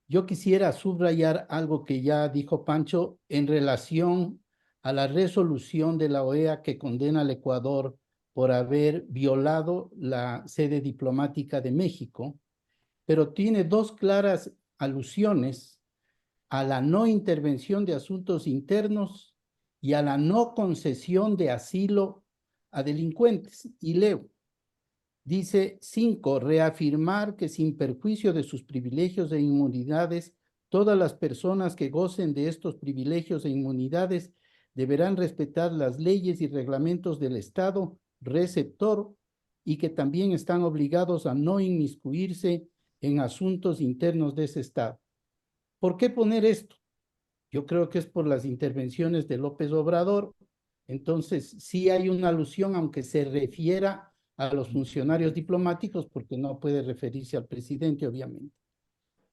yo quisiera subrayar algo que ya dijo Pancho en relación a la resolución de la OEA que condena al Ecuador por haber violado la sede diplomática de México, pero tiene dos claras alusiones a la no intervención de asuntos internos y a la no concesión de asilo a delincuentes. Y leo, dice 5, reafirmar que sin perjuicio de sus privilegios e inmunidades, todas las personas que gocen de estos privilegios e inmunidades deberán respetar las leyes y reglamentos del Estado receptor y que también están obligados a no inmiscuirse en asuntos internos de ese Estado. ¿Por qué poner esto? Yo creo que es por las intervenciones de López Obrador. Entonces, sí hay una alusión, aunque se refiera a los funcionarios diplomáticos, porque no puede referirse al presidente, obviamente.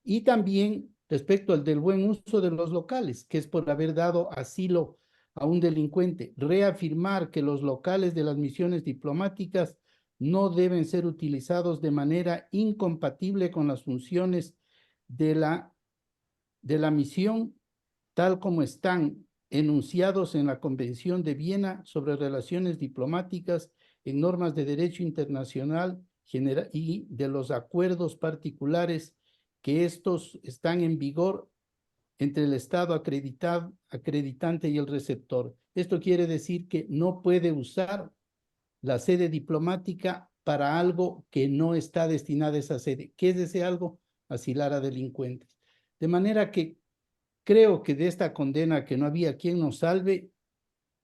Y también respecto al del buen uso de los locales, que es por haber dado asilo a un delincuente, reafirmar que los locales de las misiones diplomáticas no deben ser utilizados de manera incompatible con las funciones de la misión, tal como están enunciados en la Convención de Viena sobre relaciones diplomáticas, en normas de derecho internacional y de los acuerdos particulares que estos están en vigor entre el Estado acreditante y el receptor. Esto quiere decir que no puede usar la sede diplomática para algo que no está destinada a esa sede. ¿Qué es ese algo? Asilar a delincuentes. De manera que creo que de esta condena que no había quien nos salve,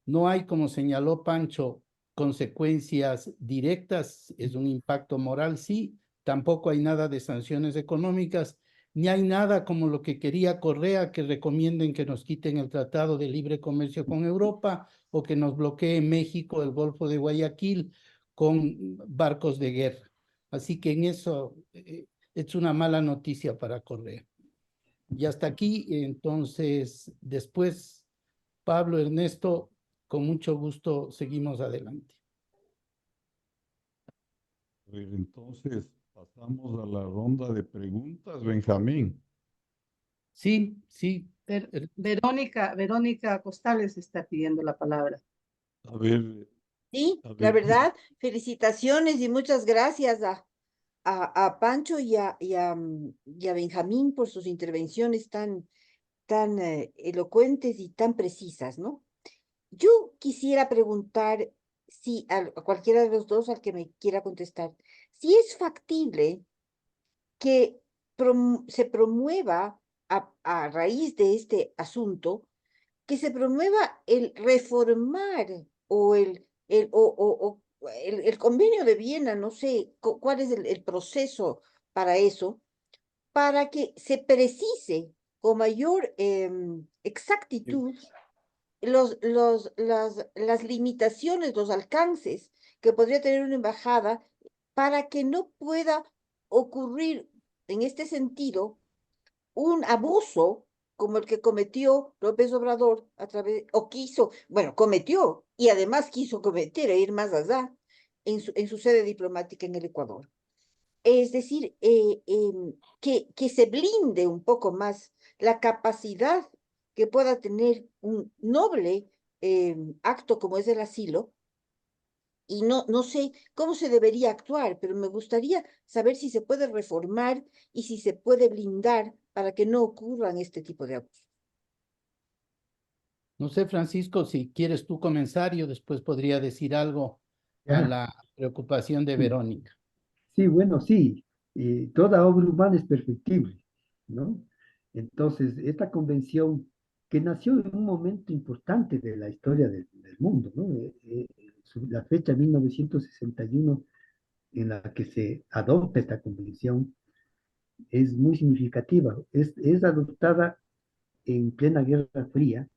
no hay, como señaló Pancho, consecuencias directas, es un impacto moral, sí, tampoco hay nada de sanciones económicas, ni hay nada como lo que quería Correa, que recomienden que nos quiten el Tratado de Libre Comercio con Europa o que nos bloquee México el Golfo de Guayaquil con barcos de guerra. Así que en eso es una mala noticia para Correa. Y hasta aquí, entonces, después, Pablo, Ernesto, con mucho gusto seguimos adelante. Entonces, pasamos a la ronda de preguntas, Benjamín. Sí, sí. Verónica Costales está pidiendo la palabra. A ver, Sí, a la ver, verdad, felicitaciones y muchas gracias a Pancho y a Benjamín por sus intervenciones tan elocuentes y tan precisas, ¿no? Yo quisiera preguntar si a cualquiera de los dos al que me quiera contestar, si es factible que se promueva a raíz de este asunto, que se promueva el reformar o el convenio de Viena, no sé cuál es el proceso para eso, para que se precise con mayor exactitud las limitaciones, los alcances que podría tener una embajada para que no pueda ocurrir en este sentido un abuso como el que cometió López Obrador a través, o quiso, bueno, cometió y además quiso cometer e ir más allá en su sede diplomática en el Ecuador. Es decir, que se blinde un poco más la capacidad que pueda tener un noble acto como es el asilo, y no sé cómo se debería actuar, pero me gustaría saber si se puede reformar y si se puede blindar para que no ocurran este tipo de abusos. No sé, Francisco, si quieres tú comenzar, yo después podría decir algo a Ya, la preocupación de sí, Verónica. sí, bueno, sí, toda obra humana es perfectible, ¿no? Entonces, esta convención que nació en un momento importante de la historia del mundo, ¿no? La fecha 1961 en la que se adopta esta convención es muy significativa. Es adoptada en plena Guerra Fría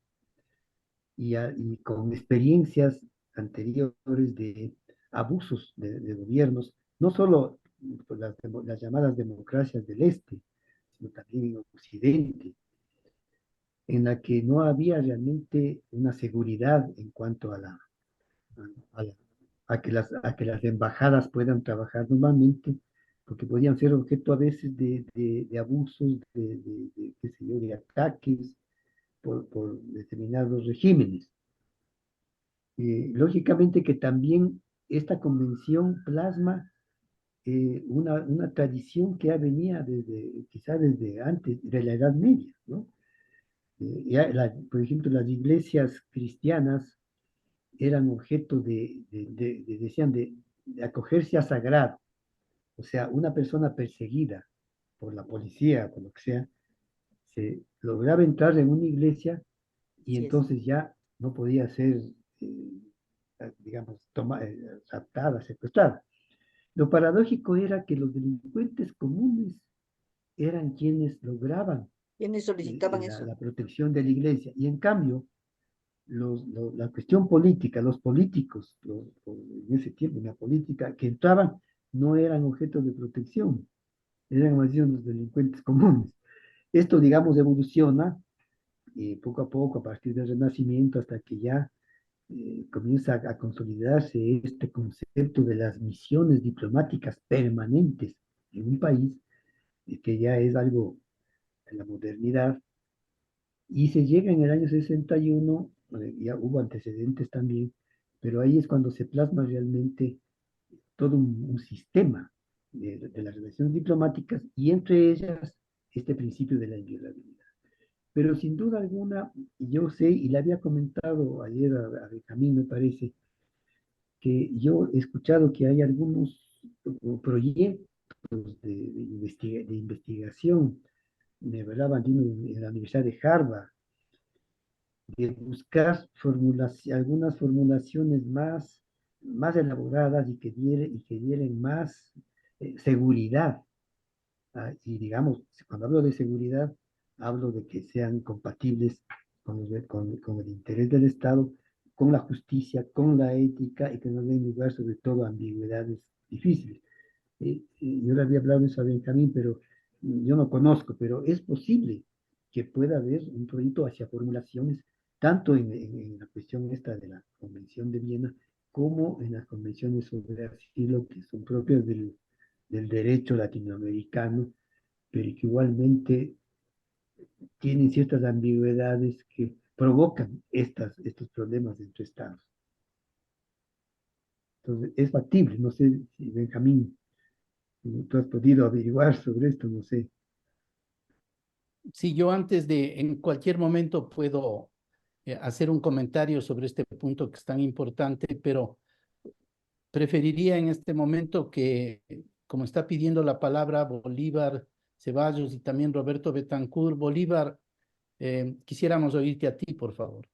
y con experiencias anteriores de abusos de gobiernos, no solo por las llamadas democracias del Este, sino también en Occidente, en la que no había realmente una seguridad en cuanto a, la- a que las embajadas puedan trabajar normalmente, porque podían ser objeto a veces de abusos, qué sé yo, de ataques por determinados regímenes. Lógicamente que también esta convención plasma una tradición que ya venía quizá desde antes de la Edad Media, ¿no? Por ejemplo, las iglesias cristianas eran objeto decían, de acogerse a sagrado. O sea, una persona perseguida por la policía, por lo que sea, se lograba entrar en una iglesia y Así es. entonces ya no podía ser, digamos, raptada, secuestrada. Lo paradójico era que los delincuentes comunes eran quienes lograban ¿Quiénes solicitaban eso? la protección de la iglesia y en cambio la cuestión política, los políticos, en ese tiempo, la política que entraban no eran objetos de protección, eran más bien los delincuentes comunes. Esto, digamos, evoluciona poco a poco a partir del Renacimiento hasta que ya comienza a consolidarse este concepto de las misiones diplomáticas permanentes en un país, que ya es algo de la modernidad, y se llega en el año 61, ya hubo antecedentes también, pero ahí es cuando se plasma realmente todo un sistema de las relaciones diplomáticas y entre ellas este principio de la inviolabilidad. Pero sin duda alguna, yo sé, y le había comentado ayer a Benjamín, me parece, que yo he escuchado que hay algunos proyectos de investigación, me hablaban de uno en la Universidad de Harvard, de buscar algunas formulaciones más elaboradas y que dieran más seguridad. Y digamos, cuando hablo de seguridad, hablo de que sean compatibles con el interés del Estado, con la justicia, con la ética y que no den lugar sobre todo a ambigüedades difíciles. Yo le había hablado de eso a Benjamín, pero yo no conozco, pero es posible que pueda haber un proyecto hacia formulaciones, tanto en la cuestión esta de la Convención de Viena, como en las convenciones sobre asilo que son propias del derecho latinoamericano, pero que igualmente tienen ciertas ambigüedades que provocan estos problemas entre estados. Entonces, es factible, no sé si Benjamín, tú has podido averiguar sobre esto, no sé. Si yo en cualquier momento puedo hacer un comentario sobre este punto que es tan importante, pero preferiría en este momento que, como está pidiendo la palabra Bolívar Ceballos y también Roberto Betancourt, Bolívar, quisiéramos oírte a ti, por favor.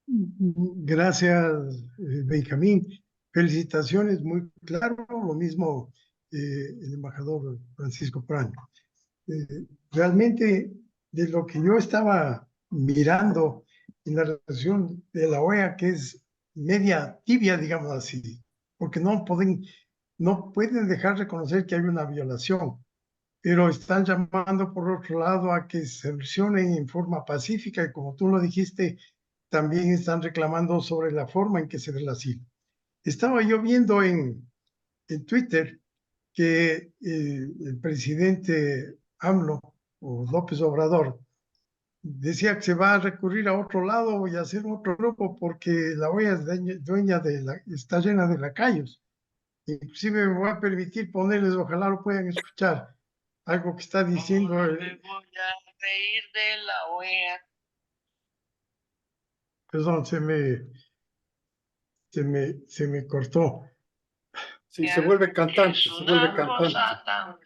Gracias, Benjamín. Felicitaciones, muy claro. Lo mismo el embajador Francisco Pran. Realmente, de lo que yo estaba mirando en la resolución de la OEA, que es media tibia, digamos así, porque no pueden dejar reconocer que hay una violación, pero están llamando por otro lado a que se solucionen en forma pacífica y, como tú lo dijiste, también están reclamando sobre la forma en que se da el asilo. Estaba yo viendo en Twitter que el presidente AMLO o López Obrador decía que se va a recurrir a otro lado y a hacer otro grupo porque la OEA es dueña está llena de lacayos. Inclusive me voy a permitir ponerles, ojalá lo puedan escuchar, algo que está diciendo. Me voy a reír de la OEA. Perdón, se me cortó. Sí, se vuelve cantante, Es una cosa tan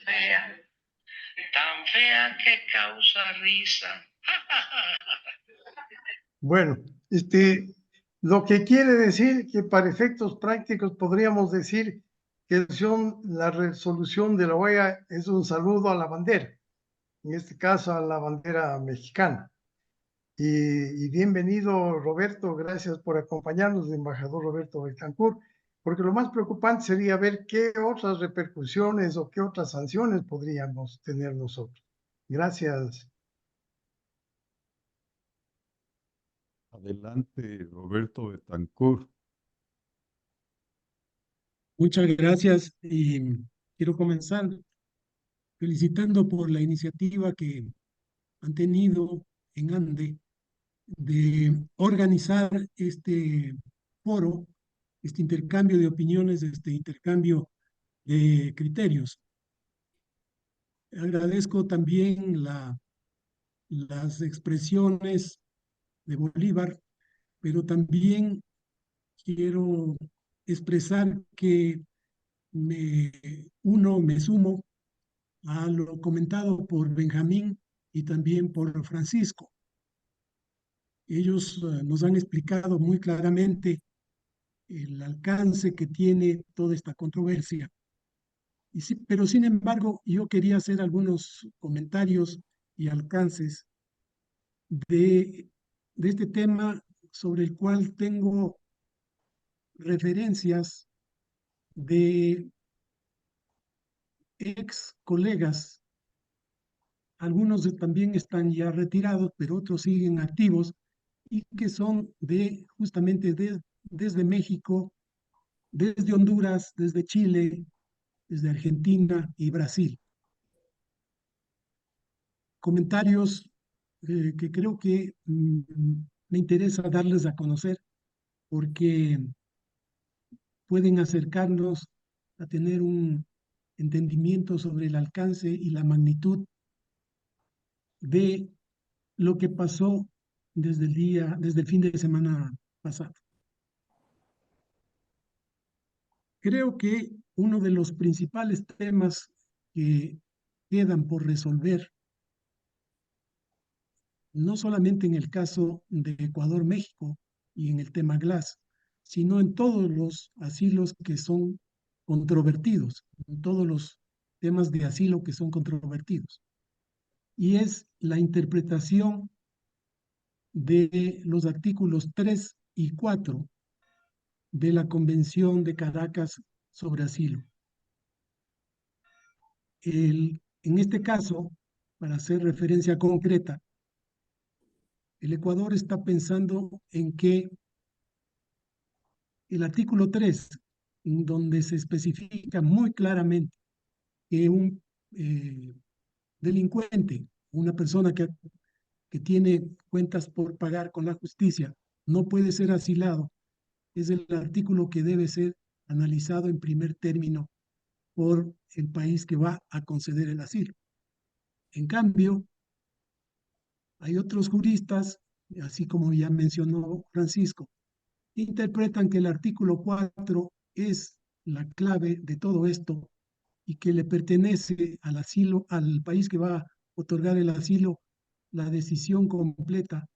fea que causa risa. Bueno, lo que quiere decir que para efectos prácticos podríamos decir que la resolución de la OEA es un saludo a la bandera, en este caso a la bandera mexicana. Y bienvenido, Roberto, gracias por acompañarnos, embajador Roberto Betancourt, porque lo más preocupante sería ver qué otras repercusiones o qué otras sanciones podríamos tener nosotros. Gracias. Adelante, Roberto Betancourt. Muchas gracias y quiero comenzar felicitando por la iniciativa que han tenido en ANDE de organizar este foro, este intercambio de opiniones, este intercambio de criterios. Agradezco también las expresiones de Bolívar, pero también quiero expresar que me sumo a lo comentado por Benjamín y también por Francisco. Ellos nos han explicado muy claramente el alcance que tiene toda esta controversia. Pero sin embargo, yo quería hacer algunos comentarios y alcances de este tema sobre el cual tengo referencias de ex colegas. Algunos también están ya retirados, pero otros siguen activos y que son justamente desde México, desde Honduras, desde Chile, desde Argentina y Brasil. Comentarios que creo que me interesa darles a conocer porque pueden acercarnos a tener un entendimiento sobre el alcance y la magnitud de lo que pasó desde el fin de semana pasado. Creo que uno de los principales temas que quedan por resolver, no solamente en el caso de Ecuador-México y en el tema Glass, sino en todos los asilos que son controvertidos, en todos los temas de asilo que son controvertidos. Y es la interpretación de los artículos 3 y 4 de la Convención de Caracas sobre asilo. En este caso, para hacer referencia concreta, el Ecuador está pensando en que el artículo 3, en donde se especifica muy claramente que un delincuente, una persona que tiene cuentas por pagar con la justicia, no puede ser asilado, es el artículo que debe ser analizado en primer término por el país que va a conceder el asilo. En cambio, hay otros juristas, así como ya mencionó Francisco, interpretan que el artículo 4 es la clave de todo esto y que le pertenece al asilo, al país que va a otorgar el asilo, la decisión completa.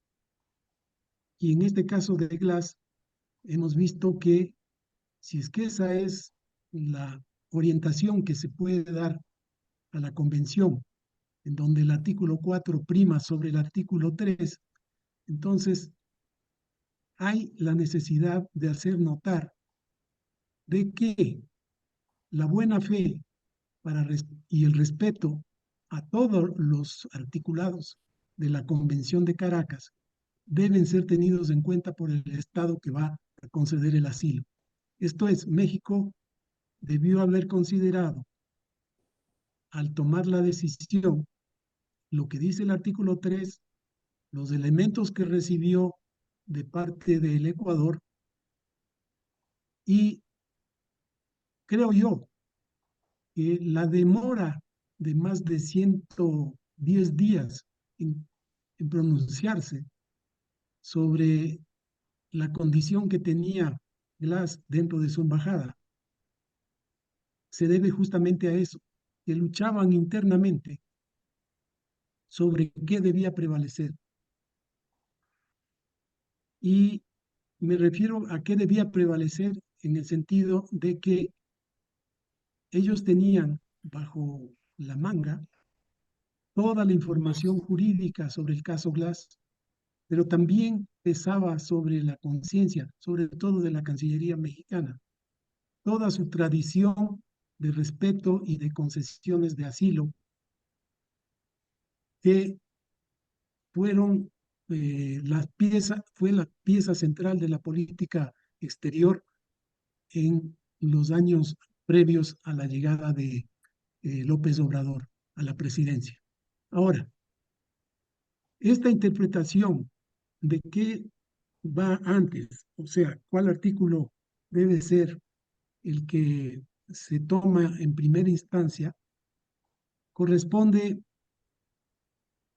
Y en este caso de Glass, hemos visto que si es que esa es la orientación que se puede dar a la convención, en donde el artículo 4 prima sobre el artículo 3, entonces hay la necesidad de hacer notar de que la buena fe y el respeto a todos los articulados de la Convención de Caracas deben ser tenidos en cuenta por el Estado que va a conceder el asilo. Esto es, México debió haber considerado, al tomar la decisión, lo que dice el artículo 3, los elementos que recibió de parte del Ecuador, y creo yo que la demora de más de 110 días en pronunciarse sobre la condición que tenía Glass dentro de su embajada se debe justamente a eso, que luchaban internamente sobre qué debía prevalecer. Y me refiero a qué debía prevalecer en el sentido de que ellos tenían bajo la manga toda la información jurídica sobre el caso Glass, pero también pesaba sobre la conciencia, sobre todo de la Cancillería mexicana, toda su tradición de respeto y de concesiones de asilo que fueron fue la pieza central de la política exterior en los años previos a la llegada de López Obrador a la presidencia. Ahora, esta interpretación de qué va antes, o sea, cuál artículo debe ser el que se toma en primera instancia, corresponde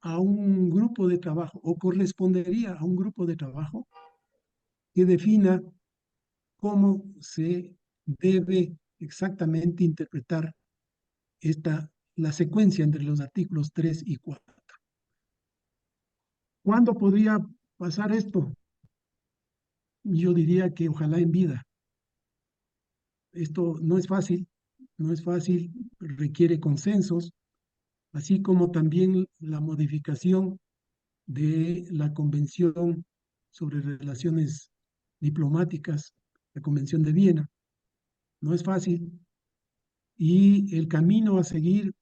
a un grupo de trabajo o correspondería a un grupo de trabajo que defina cómo se debe exactamente interpretar la secuencia entre los artículos 3 y 4. ¿Cuándo podría pasar esto? Yo diría que ojalá en vida. Esto no es fácil, requiere consensos, así como también la modificación de la Convención sobre Relaciones Diplomáticas, la Convención de Viena. No es fácil y el camino a seguir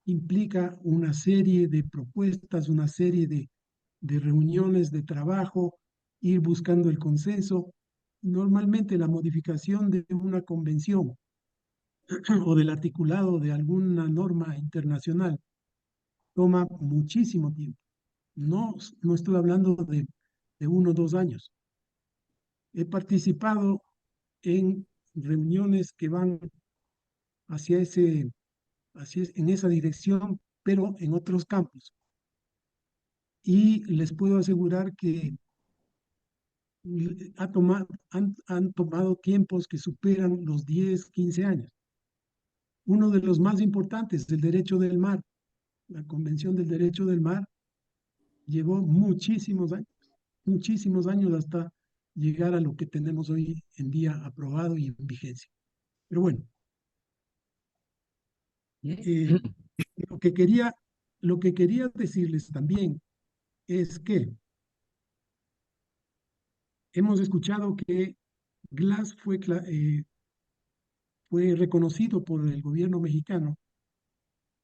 implica una serie de propuestas, una serie de reuniones de trabajo, ir buscando el consenso. Normalmente la modificación de una convención o del articulado de alguna norma internacional toma muchísimo tiempo. No estoy hablando de 1 o 2 años. He participado en reuniones que van en esa dirección, pero en otros campos. Y les puedo asegurar que han tomado tiempos que superan los 10, 15 años. Uno de los más importantes, el derecho del mar. La Convención del Derecho del Mar llevó muchísimos años hasta llegar a lo que tenemos hoy en día aprobado y en vigencia. Pero bueno, lo que quería decirles también es que hemos escuchado que Glass fue reconocido por el gobierno mexicano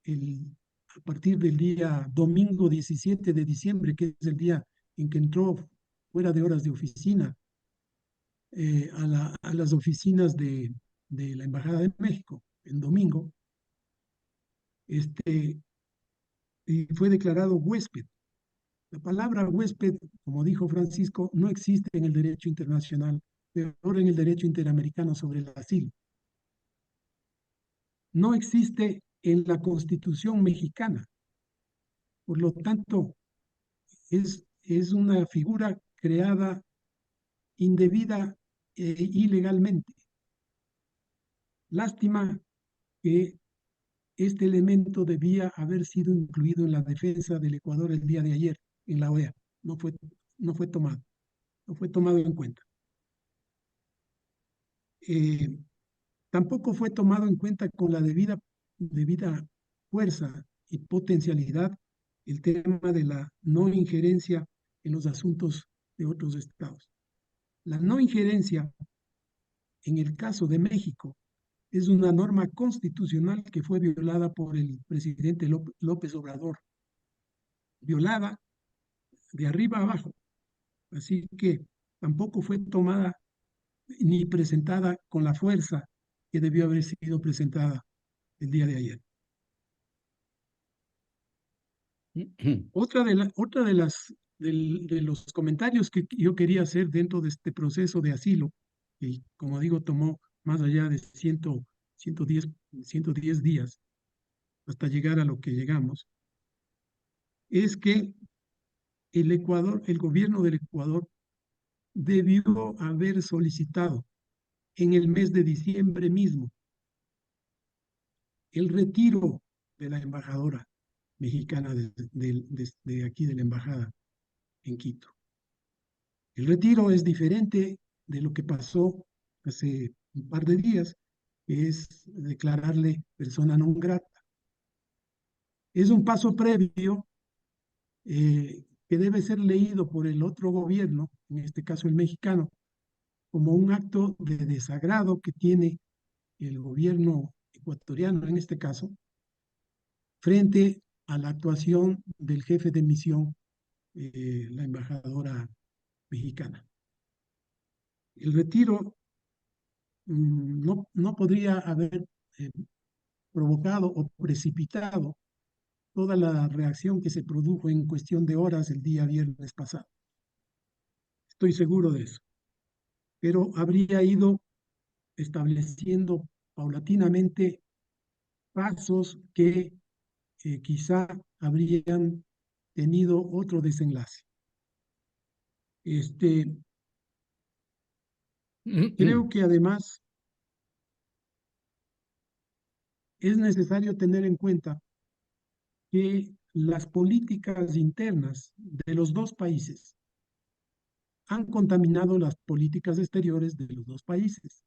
a partir del día domingo 17 de diciembre, que es el día en que entró fuera de horas de oficina a las oficinas de la Embajada de México, en domingo, y fue declarado huésped. La palabra huésped, como dijo Francisco, no existe en el derecho internacional, peor en el derecho interamericano sobre el asilo. No existe en la Constitución mexicana. Por lo tanto, es una figura creada indebida e ilegalmente. Lástima que este elemento debía haber sido incluido en la defensa del Ecuador el día de ayer en la OEA. No fue tomado en cuenta. Tampoco fue tomado en cuenta con la debida fuerza y potencialidad el tema de la no injerencia en los asuntos de otros estados. La no injerencia, en el caso de México, es una norma constitucional que fue violada por el presidente López Obrador, violada de arriba a abajo. Así que tampoco fue tomada ni presentada con la fuerza que debió haber sido presentada el día de ayer. Otra de los comentarios que yo quería hacer dentro de este proceso de asilo, y como digo, tomó más allá de 110 días hasta llegar a lo que llegamos, es que el gobierno del Ecuador debió haber solicitado en el mes de diciembre mismo el retiro de la embajadora mexicana de aquí de la embajada en Quito. El retiro es diferente de lo que pasó hace un par de días, que es declararle persona non grata. Es un paso previo que debe ser leído por el otro gobierno, en este caso el mexicano, como un acto de desagrado que tiene el gobierno ecuatoriano, en este caso, frente a la actuación del jefe de misión, la embajadora mexicana. El retiro no podría haber provocado o precipitado toda la reacción que se produjo en cuestión de horas el día viernes pasado. Estoy seguro de eso. Pero habría ido estableciendo paulatinamente pasos que quizá habrían tenido otro desenlace. Creo que además es necesario tener en cuenta que las políticas internas de los dos países han contaminado las políticas exteriores de los dos países,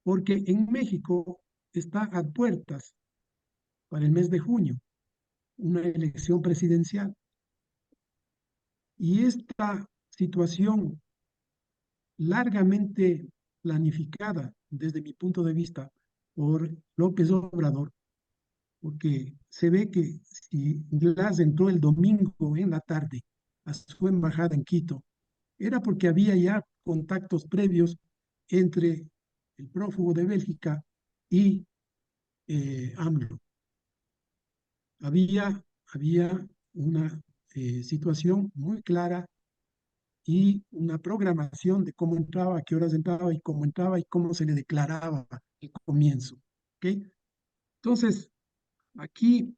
porque en México está a puertas para el mes de junio una elección presidencial. Y esta situación largamente planificada desde mi punto de vista por López Obrador, porque se ve que si Glass entró el domingo en la tarde a su embajada en Quito, era porque había ya contactos previos entre el prófugo de Bélgica y AMLO. Había una situación muy clara y una programación de cómo entraba, a qué horas entraba y cómo se le declaraba el comienzo. ¿Okay? Entonces, aquí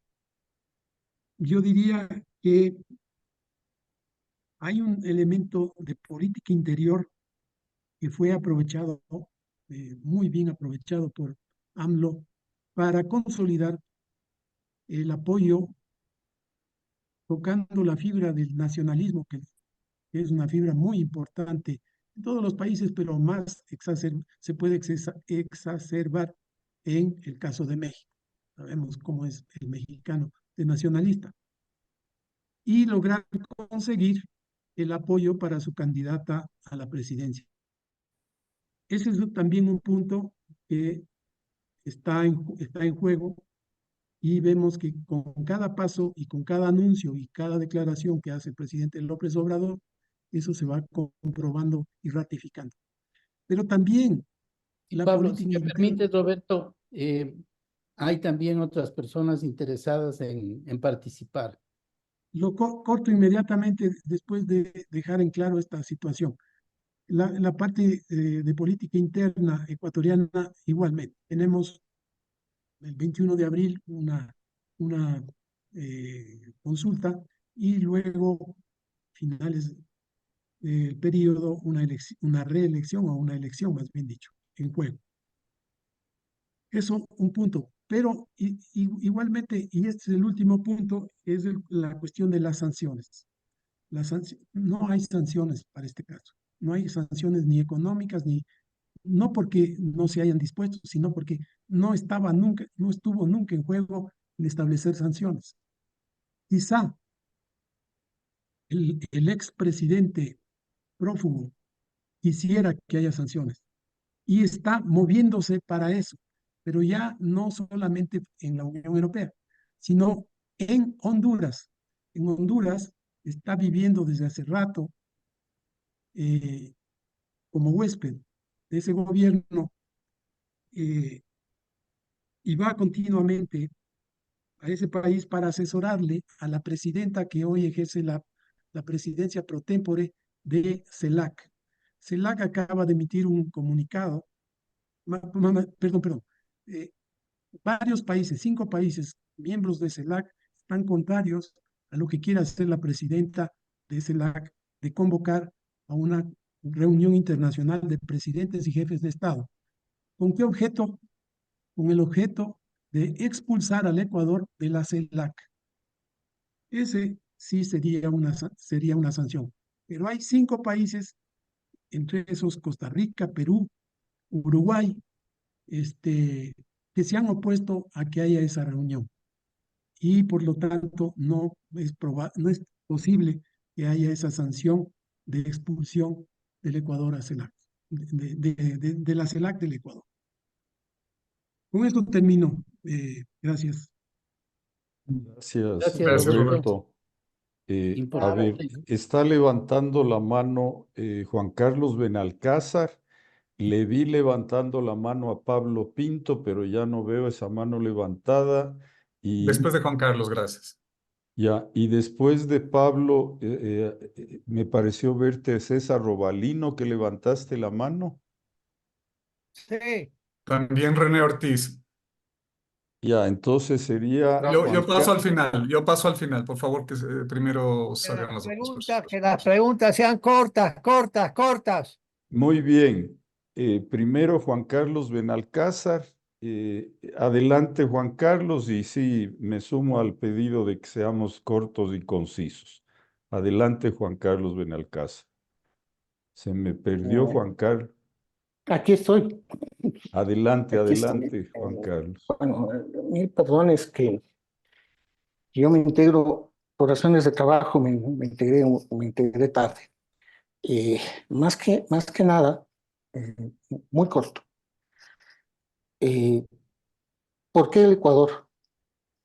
yo diría que hay un elemento de política interior que fue aprovechado, muy bien aprovechado por AMLO para consolidar el apoyo, tocando la fibra del nacionalismo, que es una fibra muy importante en todos los países, pero más se puede exacerbar en el caso de México. Sabemos cómo es el mexicano de nacionalista. Y lograr conseguir el apoyo para su candidata a la presidencia. Ese es también un punto que está en juego y vemos que con cada paso y con cada anuncio y cada declaración que hace el presidente López Obrador, eso se va comprobando y ratificando. Pero también la Pablo, si política me interna. permites, Roberto, hay también otras personas interesadas en participar. Lo corto inmediatamente después de dejar en claro esta situación. La parte de política interna ecuatoriana igualmente. Tenemos el 21 de abril una consulta y luego finales el periodo una reelección o una elección, más bien dicho, en juego. Eso un punto. Pero igualmente, y este es el último punto, es la cuestión de las sanciones. No hay sanciones para este caso. No hay sanciones ni económicas, no porque no se hayan dispuesto, sino porque no estuvo nunca en juego el establecer sanciones. Quizá el expresidente prófugo quisiera que haya sanciones y está moviéndose para eso, pero ya no solamente en la Unión Europea, sino en Honduras. En Honduras está viviendo desde hace rato como huésped de ese gobierno y va continuamente a ese país para asesorarle a la presidenta que hoy ejerce la presidencia pro tempore de CELAC. CELAC acaba de emitir un comunicado, perdón, varios países, 5 países miembros de CELAC están contrarios a lo que quiere hacer la presidenta de CELAC de convocar a una reunión internacional de presidentes y jefes de Estado. ¿Con qué objeto? Con el objeto de expulsar al Ecuador de la CELAC. Ese sí sería una sanción. Pero hay 5 países, entre esos Costa Rica, Perú, Uruguay, que se han opuesto a que haya esa reunión. Y por lo tanto no es posible que haya esa sanción de expulsión del Ecuador a CELAC, de la CELAC del Ecuador. Con esto termino. Gracias. Gracias, Gracias, Roberto. Roberto. A ver, Importante. está levantando la mano Juan Carlos Benalcázar. Le vi levantando la mano a Pablo Pinto, pero ya no veo esa mano levantada. Y Después de Juan Carlos, gracias. ya, y después de Pablo, me pareció verte, César Robalino, que levantaste la mano. Sí. También René Ortiz. Ya, entonces sería Yo paso al final, por favor, que primero salgan las otras personas. Que las preguntas sean cortas. Muy bien. Primero Juan Carlos Benalcázar. Adelante, Juan Carlos, y sí, me sumo al pedido de que seamos cortos y concisos. Adelante, Juan Carlos Benalcázar. Se me perdió Juan Carlos. Aquí estoy. Adelante, Aquí estoy. adelante, Juan Carlos. Bueno, mil perdones que yo me integro por razones de trabajo, me integré tarde. Más que nada, muy corto. ¿Por qué el Ecuador?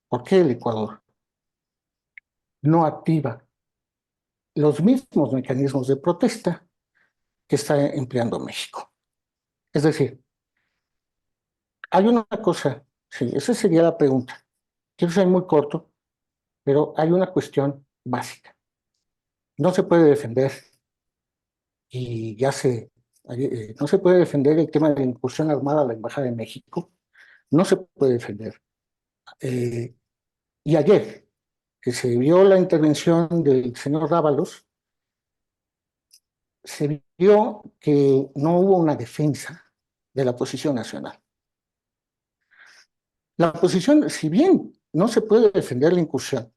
¿Por qué el Ecuador no activa los mismos mecanismos de protesta que está empleando México? Es decir, hay una cosa, sí, esa sería la pregunta. Quiero ser muy corto, pero hay una cuestión básica. No se puede defender, y no se puede defender el tema de la incursión armada a la Embajada de México, no se puede defender. Y ayer, que se vio la intervención del señor Dávalos, se vio que no hubo una defensa de la posición nacional. La posición, si bien no se puede defender la incursión,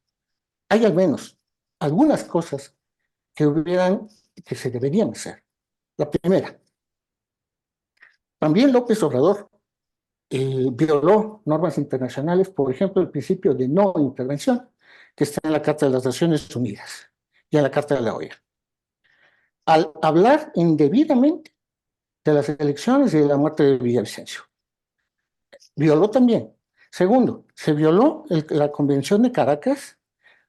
hay al menos algunas cosas que se deberían hacer. La primera, también López Obrador violó normas internacionales, por ejemplo, el principio de no intervención, que está en la Carta de las Naciones Unidas y en la Carta de la OEA. Al hablar indebidamente de las elecciones y de la muerte de Villavicencio. Violó también. Segundo, se violó la Convención de Caracas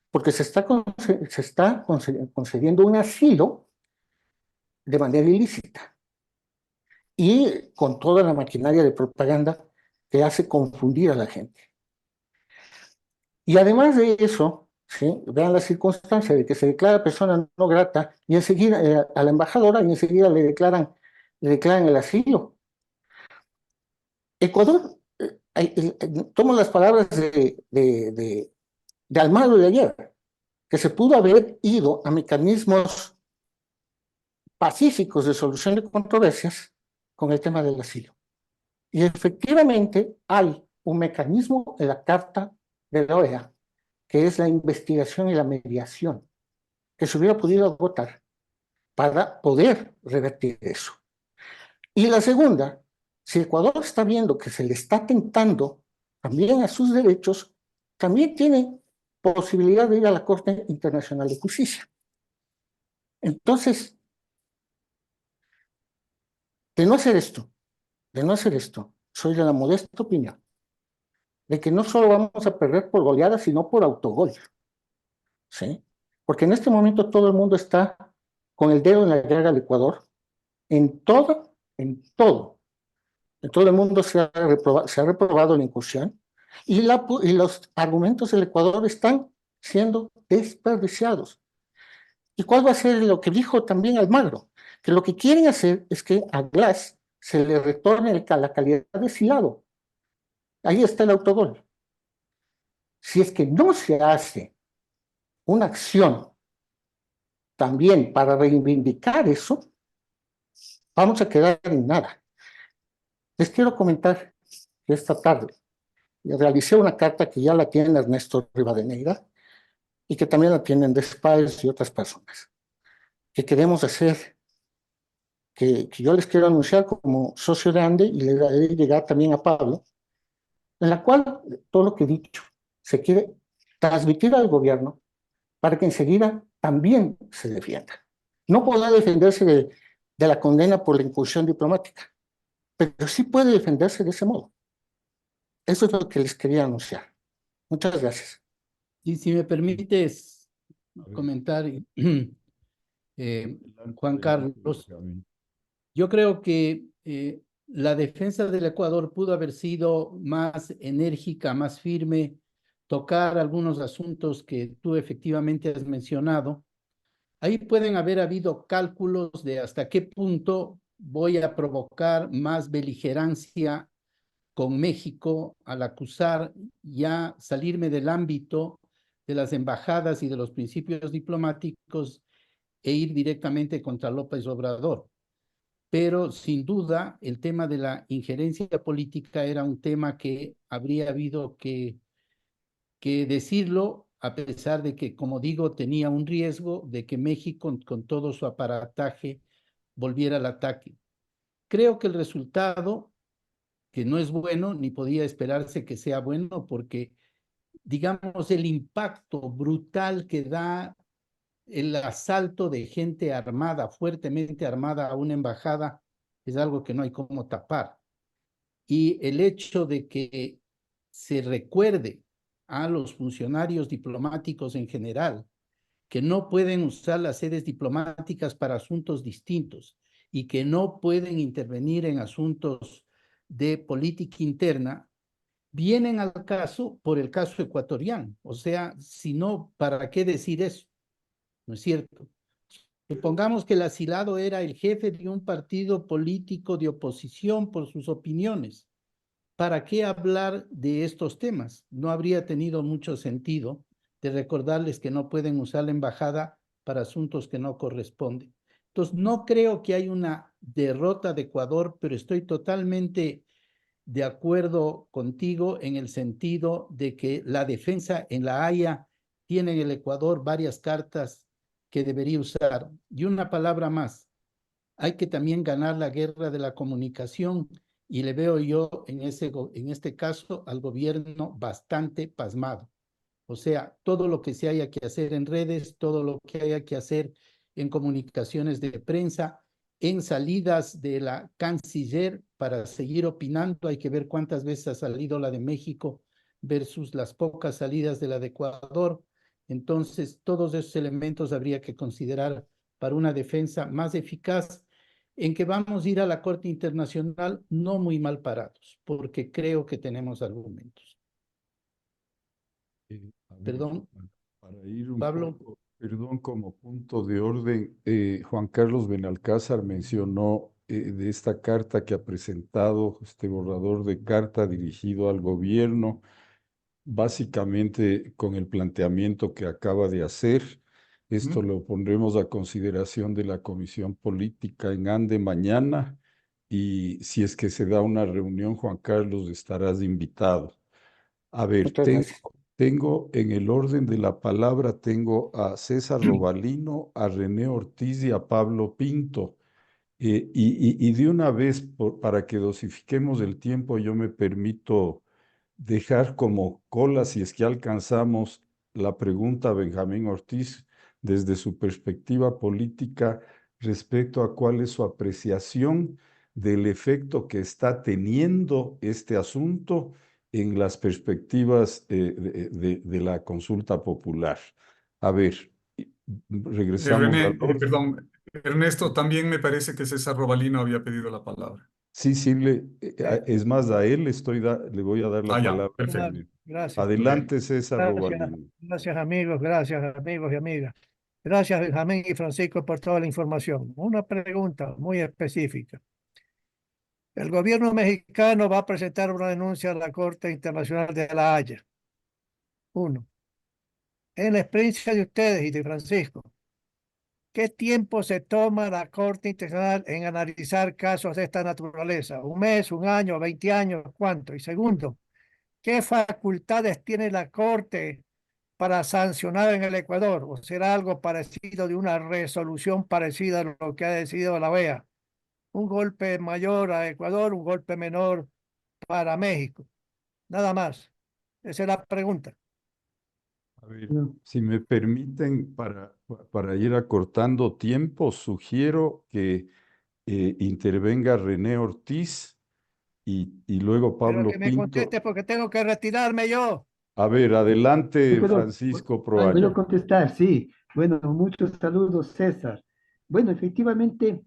porque se está concediendo un asilo de manera ilícita y con toda la maquinaria de propaganda que hace confundir a la gente. Y además de eso, ¿sí? Vean la circunstancia de que se declara persona no grata y enseguida a la embajadora y enseguida le declaran el asilo. Ecuador, tomo las palabras de Almagro de ayer, que se pudo haber ido a mecanismos pacíficos de solución de controversias con el tema del asilo. Y efectivamente hay un mecanismo en la Carta de la OEA, que es la investigación y la mediación, que se hubiera podido agotar para poder revertir eso. Y la segunda, si Ecuador está viendo que se le está atentando también a sus derechos, también tiene posibilidad de ir a la Corte Internacional de Justicia. Entonces, de no hacer esto, soy de la modesta opinión de que no solo vamos a perder por goleada, sino por autogol, ¿sí? Porque en este momento todo el mundo está con el dedo en la llaga al Ecuador, en todo. En todo el mundo se ha reprobado la incursión y los argumentos del Ecuador están siendo desperdiciados. ¿Y cuál va a ser lo que dijo también Almagro? Que lo que quieren hacer es que a Glass se le retorne la calidad de silado. Ahí está el autogol. Si es que no se hace una acción también para reivindicar eso, vamos a quedar en nada. Les quiero comentar que esta tarde realicé una carta que ya la tiene Ernesto Rivadeneira y que también la tienen Despáez y otras personas, que queremos hacer, que yo les quiero anunciar como socio de ANDE y le haré llegar también a Pablo, en la cual todo lo que he dicho se quiere transmitir al gobierno para que enseguida también se defienda. No podrá defenderse de la condena por la incursión diplomática, pero sí puede defenderse de ese modo. Eso es lo que les quería anunciar. Muchas gracias. Y si me permites comentar, Juan Carlos, yo creo que la defensa del Ecuador pudo haber sido más enérgica, más firme, tocar algunos asuntos que tú efectivamente has mencionado. Ahí pueden haber habido cálculos de hasta qué punto voy a provocar más beligerancia con México al acusar ya salirme del ámbito de las embajadas y de los principios diplomáticos e ir directamente contra López Obrador. Pero sin duda el tema de la injerencia política era un tema que habría habido que decirlo, a pesar de que, como digo, tenía un riesgo de que México, con todo su aparataje, volviera al ataque. Creo que el resultado, que no es bueno, ni podía esperarse que sea bueno, porque, digamos, el impacto brutal que da el asalto de gente armada, fuertemente armada a una embajada, es algo que no hay cómo tapar. Y el hecho de que se recuerde a los funcionarios diplomáticos en general que no pueden usar las sedes diplomáticas para asuntos distintos y que no pueden intervenir en asuntos de política interna, vienen al caso por el caso ecuatoriano. O sea, si no, ¿para qué decir eso? ¿No es cierto? Supongamos que el asilado era el jefe de un partido político de oposición por sus opiniones. ¿Para qué hablar de estos temas? No habría tenido mucho sentido de recordarles que no pueden usar la embajada para asuntos que no corresponden. Entonces, no creo que haya una derrota de Ecuador, pero estoy totalmente de acuerdo contigo en el sentido de que la defensa en La Haya tiene en el Ecuador varias cartas que debería usar. Y una palabra más, hay que también ganar la guerra de la comunicación y le veo yo en este caso al gobierno bastante pasmado. O sea, todo lo que se haya que hacer en redes, todo lo que haya que hacer en comunicaciones de prensa, en salidas de la canciller para seguir opinando. Hay que ver cuántas veces ha salido la de México versus las pocas salidas de la de Ecuador. Entonces, todos esos elementos habría que considerar para una defensa más eficaz, en que vamos a ir a la Corte Internacional no muy mal parados, porque creo que tenemos argumentos. Perdón, para ir un Pablo. poco, perdón, como punto de orden, Juan Carlos Benalcázar mencionó de esta carta que ha presentado, este borrador de carta dirigido al gobierno, básicamente con el planteamiento que acaba de hacer, Esto lo pondremos a consideración de la Comisión Política en Ande mañana y si es que se da una reunión, Juan Carlos, estarás invitado. A ver, Muchas gracias. tengo en el orden de la palabra, tengo a César Robalino, a René Ortiz y a Pablo Pinto. Y de una vez, para que dosifiquemos el tiempo, yo me permito dejar como cola, si es que alcanzamos, la pregunta a Benjamín Ortiz desde su perspectiva política respecto a cuál es su apreciación del efecto que está teniendo este asunto en las perspectivas de la consulta popular. A ver, regresamos al René, orden. perdón, Ernesto, también me parece que César Robalino había pedido la palabra. Sí, sí, es más, a él le voy a dar la Ah, ya, palabra perfecto. primero. Gracias. Adelante, César Gracias, Robalino. gracias amigos y amigas. Gracias Benjamín y Francisco por toda la información. Una pregunta muy específica. El gobierno mexicano va a presentar una denuncia a la Corte Internacional de La Haya. Uno, en la experiencia de ustedes y de Francisco, ¿qué tiempo se toma la Corte Internacional en analizar casos de esta naturaleza? ¿Un mes, un año, 20 años? ¿Cuánto? Y segundo, ¿qué facultades tiene la Corte para sancionar en el Ecuador? ¿O será algo parecido de una resolución parecida a lo que ha decidido la OEA? Un golpe mayor a Ecuador, un golpe menor para México. Nada más. Esa es la pregunta. A ver, No. si me permiten, para ir acortando tiempo, sugiero que intervenga René Ortiz y luego Pero Pablo que me Pinto. conteste porque tengo que retirarme yo. A ver, Yo adelante, puedo, Francisco puedo Proaño. contestar, sí. Bueno, muchos saludos, César. Bueno, efectivamente,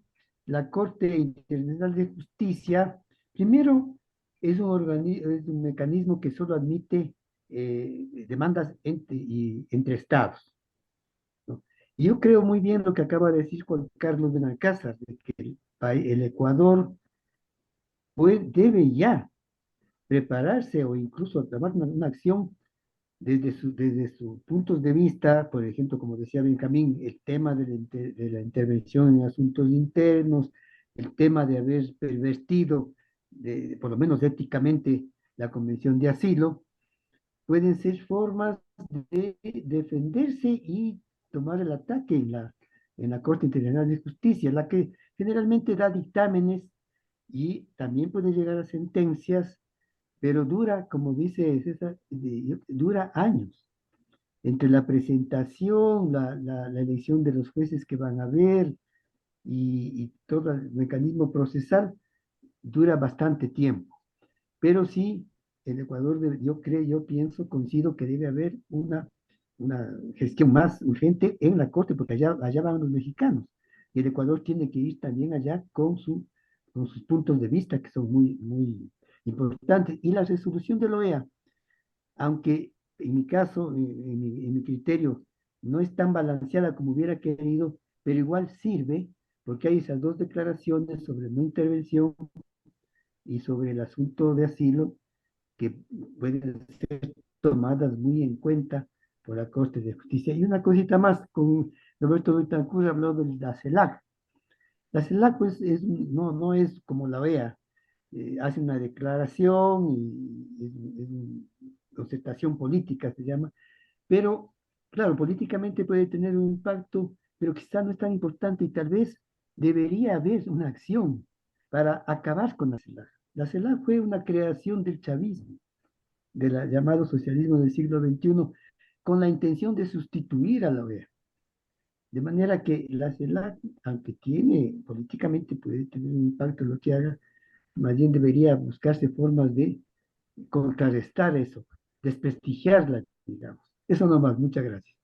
la Corte Internacional de Justicia, primero, es un mecanismo que solo admite demandas entre estados, ¿no? Y yo creo muy bien lo que acaba de decir Juan Carlos Benalcázar, de que el Ecuador debe ya prepararse o incluso tomar una acción desde sus puntos de vista, por ejemplo, como decía Benjamín, el tema de la intervención en asuntos internos, el tema de haber pervertido, por lo menos éticamente, la Convención de Asilo, pueden ser formas de defenderse y tomar el ataque en la Corte Internacional de Justicia, la que generalmente da dictámenes y también puede llegar a sentencias, pero dura, como dice César, dura años. Entre la presentación, la elección de los jueces que van a ver y todo el mecanismo procesal, dura bastante tiempo. Pero sí, el Ecuador, yo pienso, coincido que debe haber una gestión más urgente en la Corte, porque allá van los mexicanos. Y el Ecuador tiene que ir también allá con sus puntos de vista, que son muy, muy importantes. Y la resolución de la OEA, aunque en mi caso, en mi criterio, no es tan balanceada como hubiera querido, pero igual sirve, porque hay esas dos declaraciones sobre no intervención y sobre el asunto de asilo que pueden ser tomadas muy en cuenta por la Corte de Justicia. Y una cosita más, con Roberto Betancourt habló de la CELAC. La CELAC pues no es como la OEA, hace una declaración y es concertación política se llama, pero claro, políticamente puede tener un impacto, pero quizá no es tan importante y tal vez debería haber una acción para acabar con la CELAC. La CELAC fue una creación del chavismo, del llamado socialismo del siglo XXI, con la intención de sustituir a la OEA. De manera que la CELAC, aunque políticamente puede tener un impacto en lo que haga, más bien debería buscarse formas de contrarrestar eso, desprestigiarla, digamos. Eso nomás, muchas gracias.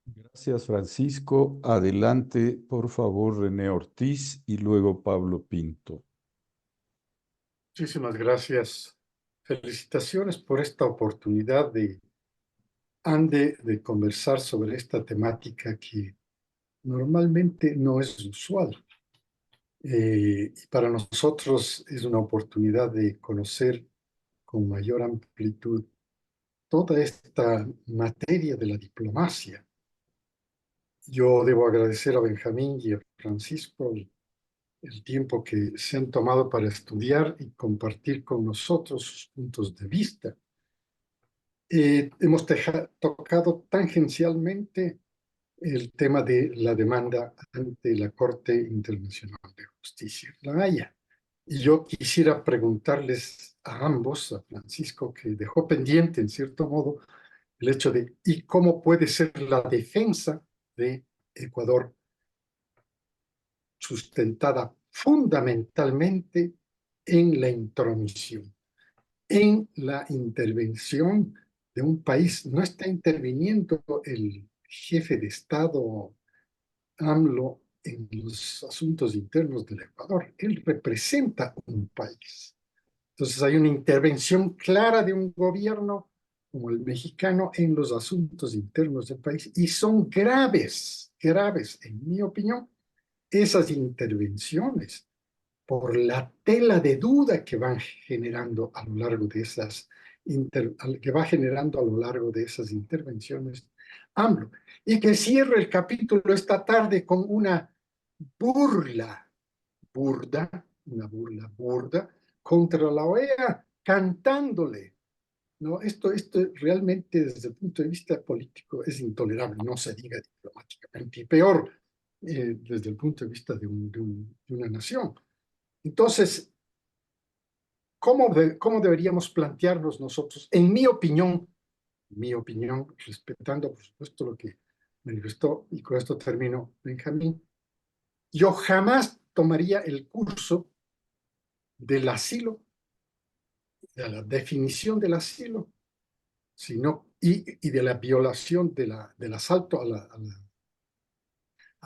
Gracias, Francisco. Adelante, por favor, René Ortiz y luego Pablo Pinto. Muchísimas gracias. Felicitaciones por esta oportunidad de conversar sobre esta temática que normalmente no es usual. Y para nosotros es una oportunidad de conocer con mayor amplitud toda esta materia de la diplomacia. Yo debo agradecer a Benjamín y a Francisco el tiempo que se han tomado para estudiar y compartir con nosotros sus puntos de vista. Hemos tocado tangencialmente el tema de la demanda ante la Corte Internacional de Justicia, La Haya. Y yo quisiera preguntarles a ambos, a Francisco, que dejó pendiente en cierto modo el hecho de ¿y cómo puede ser la defensa de Ecuador sustentada fundamentalmente en la intromisión, en la intervención de un país? No está interviniendo el jefe de Estado AMLO en los asuntos internos del Ecuador. Él representa un país. Entonces hay una intervención clara de un gobierno como el mexicano en los asuntos internos del país y son graves, graves, en mi opinión, esas intervenciones por la tela de duda que van generando a lo largo de esas intervenciones AMLO. Y que cierre el capítulo esta tarde con una burla burda contra la OEA, cantándole. ¿No? Esto realmente desde el punto de vista político es intolerable, no se diga diplomáticamente, y peor desde el punto de vista de una nación. Entonces, ¿cómo deberíamos plantearnos nosotros? En mi opinión, respetando por supuesto lo que manifestó, y con esto termino, Benjamín, yo jamás tomaría el curso del asilo, de la definición del asilo, y de la violación del asalto a la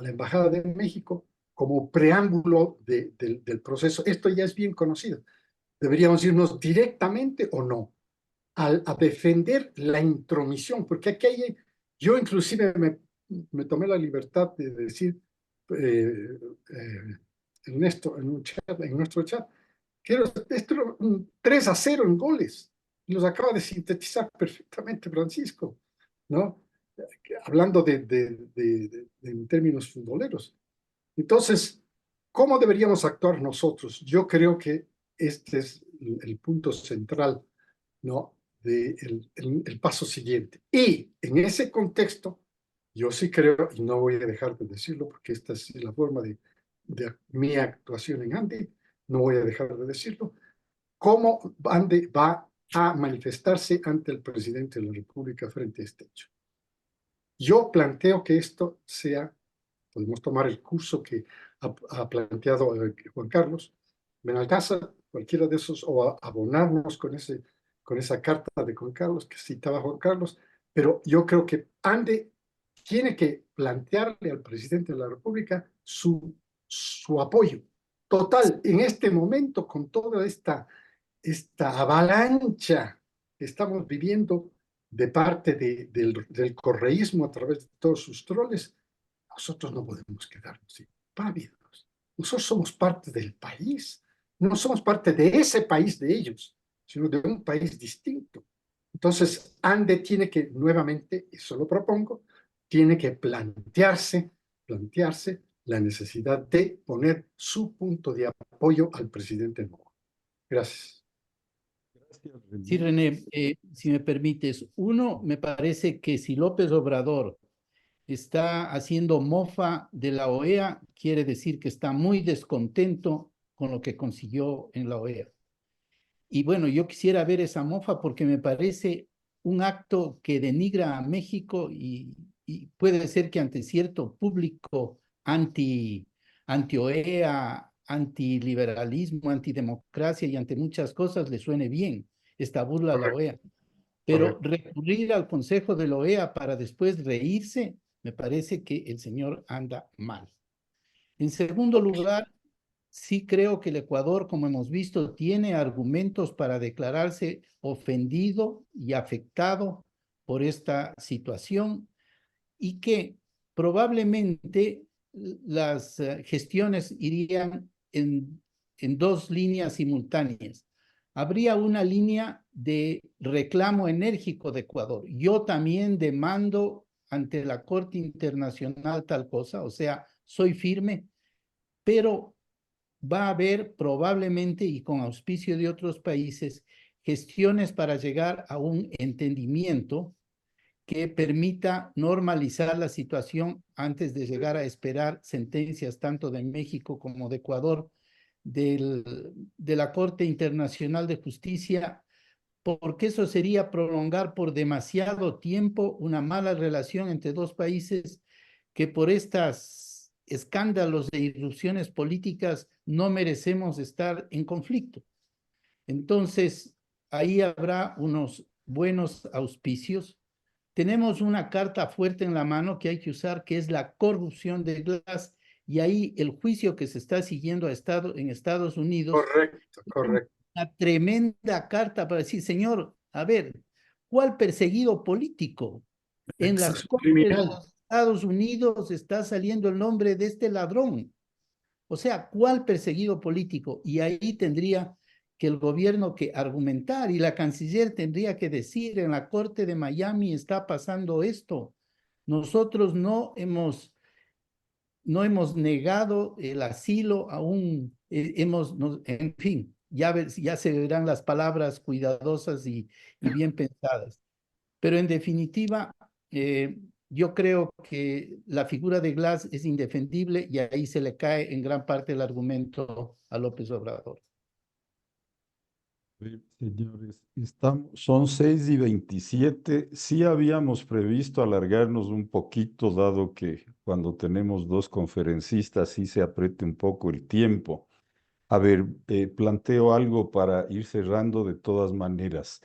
Embajada de México como preámbulo del proceso. Esto ya es bien conocido. Deberíamos irnos directamente o no a defender la intromisión, porque aquí yo inclusive me tomé la libertad de decir en nuestro chat, que esto era un 3-0 en goles. Los acaba de sintetizar perfectamente Francisco, ¿no? Hablando en términos futboleros. Entonces, ¿cómo deberíamos actuar nosotros? Yo creo que este es el punto central, ¿no? El paso siguiente. Y en ese contexto, yo sí creo, y no voy a dejar de decirlo, porque esta es la forma de mi actuación en Ande, no voy a dejar de decirlo, cómo Ande va a manifestarse ante el presidente de la República frente a este hecho. Yo planteo que esto podemos tomar el curso que ha planteado Juan Carlos Benalcázar, cualquiera de esos, o abonarnos con esa carta de Juan Carlos que citaba Juan Carlos, pero yo creo que Ande tiene que plantearle al presidente de la República su apoyo total en este momento con toda esta avalancha que estamos viviendo de parte del correísmo a través de todos sus troles. Nosotros no podemos quedarnos impávidos. Nosotros somos parte del país. No somos parte de ese país de ellos, sino de un país distinto. Entonces, Ande tiene que nuevamente, eso lo propongo, tiene que plantearse la necesidad de poner su punto de apoyo al presidente Novoa. Gracias. Sí, René, si me permites, uno, me parece que si López Obrador está haciendo mofa de la OEA, quiere decir que está muy descontento con lo que consiguió en la OEA. Y bueno, yo quisiera ver esa mofa porque me parece un acto que denigra a México y puede ser que ante cierto público anti-OEA, antiliberalismo, antidemocracia y ante muchas cosas le suene bien esta burla a la OEA. Pero recurrir al Consejo de la OEA para después reírse, me parece que el señor anda mal. En segundo lugar, sí creo que el Ecuador, como hemos visto, tiene argumentos para declararse ofendido y afectado por esta situación y que probablemente las gestiones irían en dos líneas simultáneas. Habría una línea de reclamo enérgico de Ecuador. Yo también demando ante la Corte Internacional tal cosa, o sea, soy firme, pero va a haber probablemente y con auspicio de otros países gestiones para llegar a un entendimiento que permita normalizar la situación antes de llegar a esperar sentencias tanto de México como de Ecuador de la Corte Internacional de Justicia, porque eso sería prolongar por demasiado tiempo una mala relación entre dos países que por estos escándalos de irrupciones políticas no merecemos estar en conflicto. Entonces, ahí habrá unos buenos auspicios. Tenemos una carta fuerte en la mano que hay que usar, que es la corrupción de Glass, y ahí el juicio que se está siguiendo en Estados Unidos, Correcto, correcto. una tremenda carta para decir, señor, a ver, ¿cuál perseguido político? En las Es cortes de criminal. los Estados Unidos está saliendo el nombre de este ladrón. O sea, ¿cuál perseguido político? Y ahí tendría que el gobierno que argumentar y la canciller tendría que decir, en la Corte de Miami está pasando esto. Nosotros no hemos negado el asilo aún, en fin, ya se verán las palabras cuidadosas y bien pensadas. Pero en definitiva, yo creo que la figura de Glass es indefendible y ahí se le cae en gran parte el argumento a López Obrador. Señores, son 6:27. Sí habíamos previsto alargarnos un poquito, dado que cuando tenemos dos conferencistas sí se apriete un poco el tiempo. A ver, planteo algo para ir cerrando de todas maneras.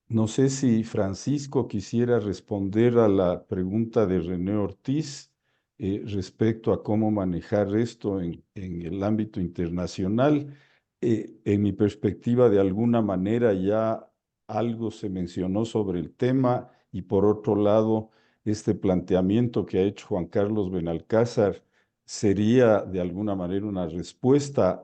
No sé si Francisco quisiera responder a la pregunta de René Ortiz respecto a cómo manejar esto en el ámbito internacional. En mi perspectiva, de alguna manera ya algo se mencionó sobre el tema, y por otro lado, este planteamiento que ha hecho Juan Carlos Benalcázar sería de alguna manera una respuesta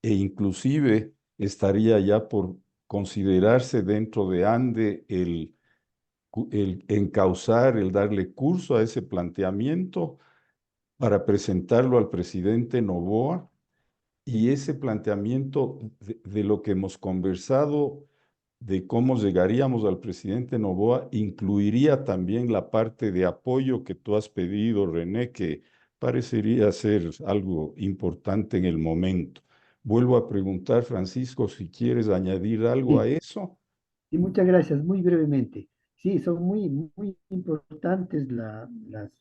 e inclusive estaría ya por considerarse dentro de ANDE el encauzar, el darle curso a ese planteamiento para presentarlo al presidente Noboa. Y ese planteamiento de lo que hemos conversado, de cómo llegaríamos al presidente Noboa, incluiría también la parte de apoyo que tú has pedido, René, que parecería ser algo importante en el momento. Vuelvo a preguntar, Francisco, si quieres añadir algo a Sí, eso. y muchas gracias, muy brevemente. Sí, son muy importantes las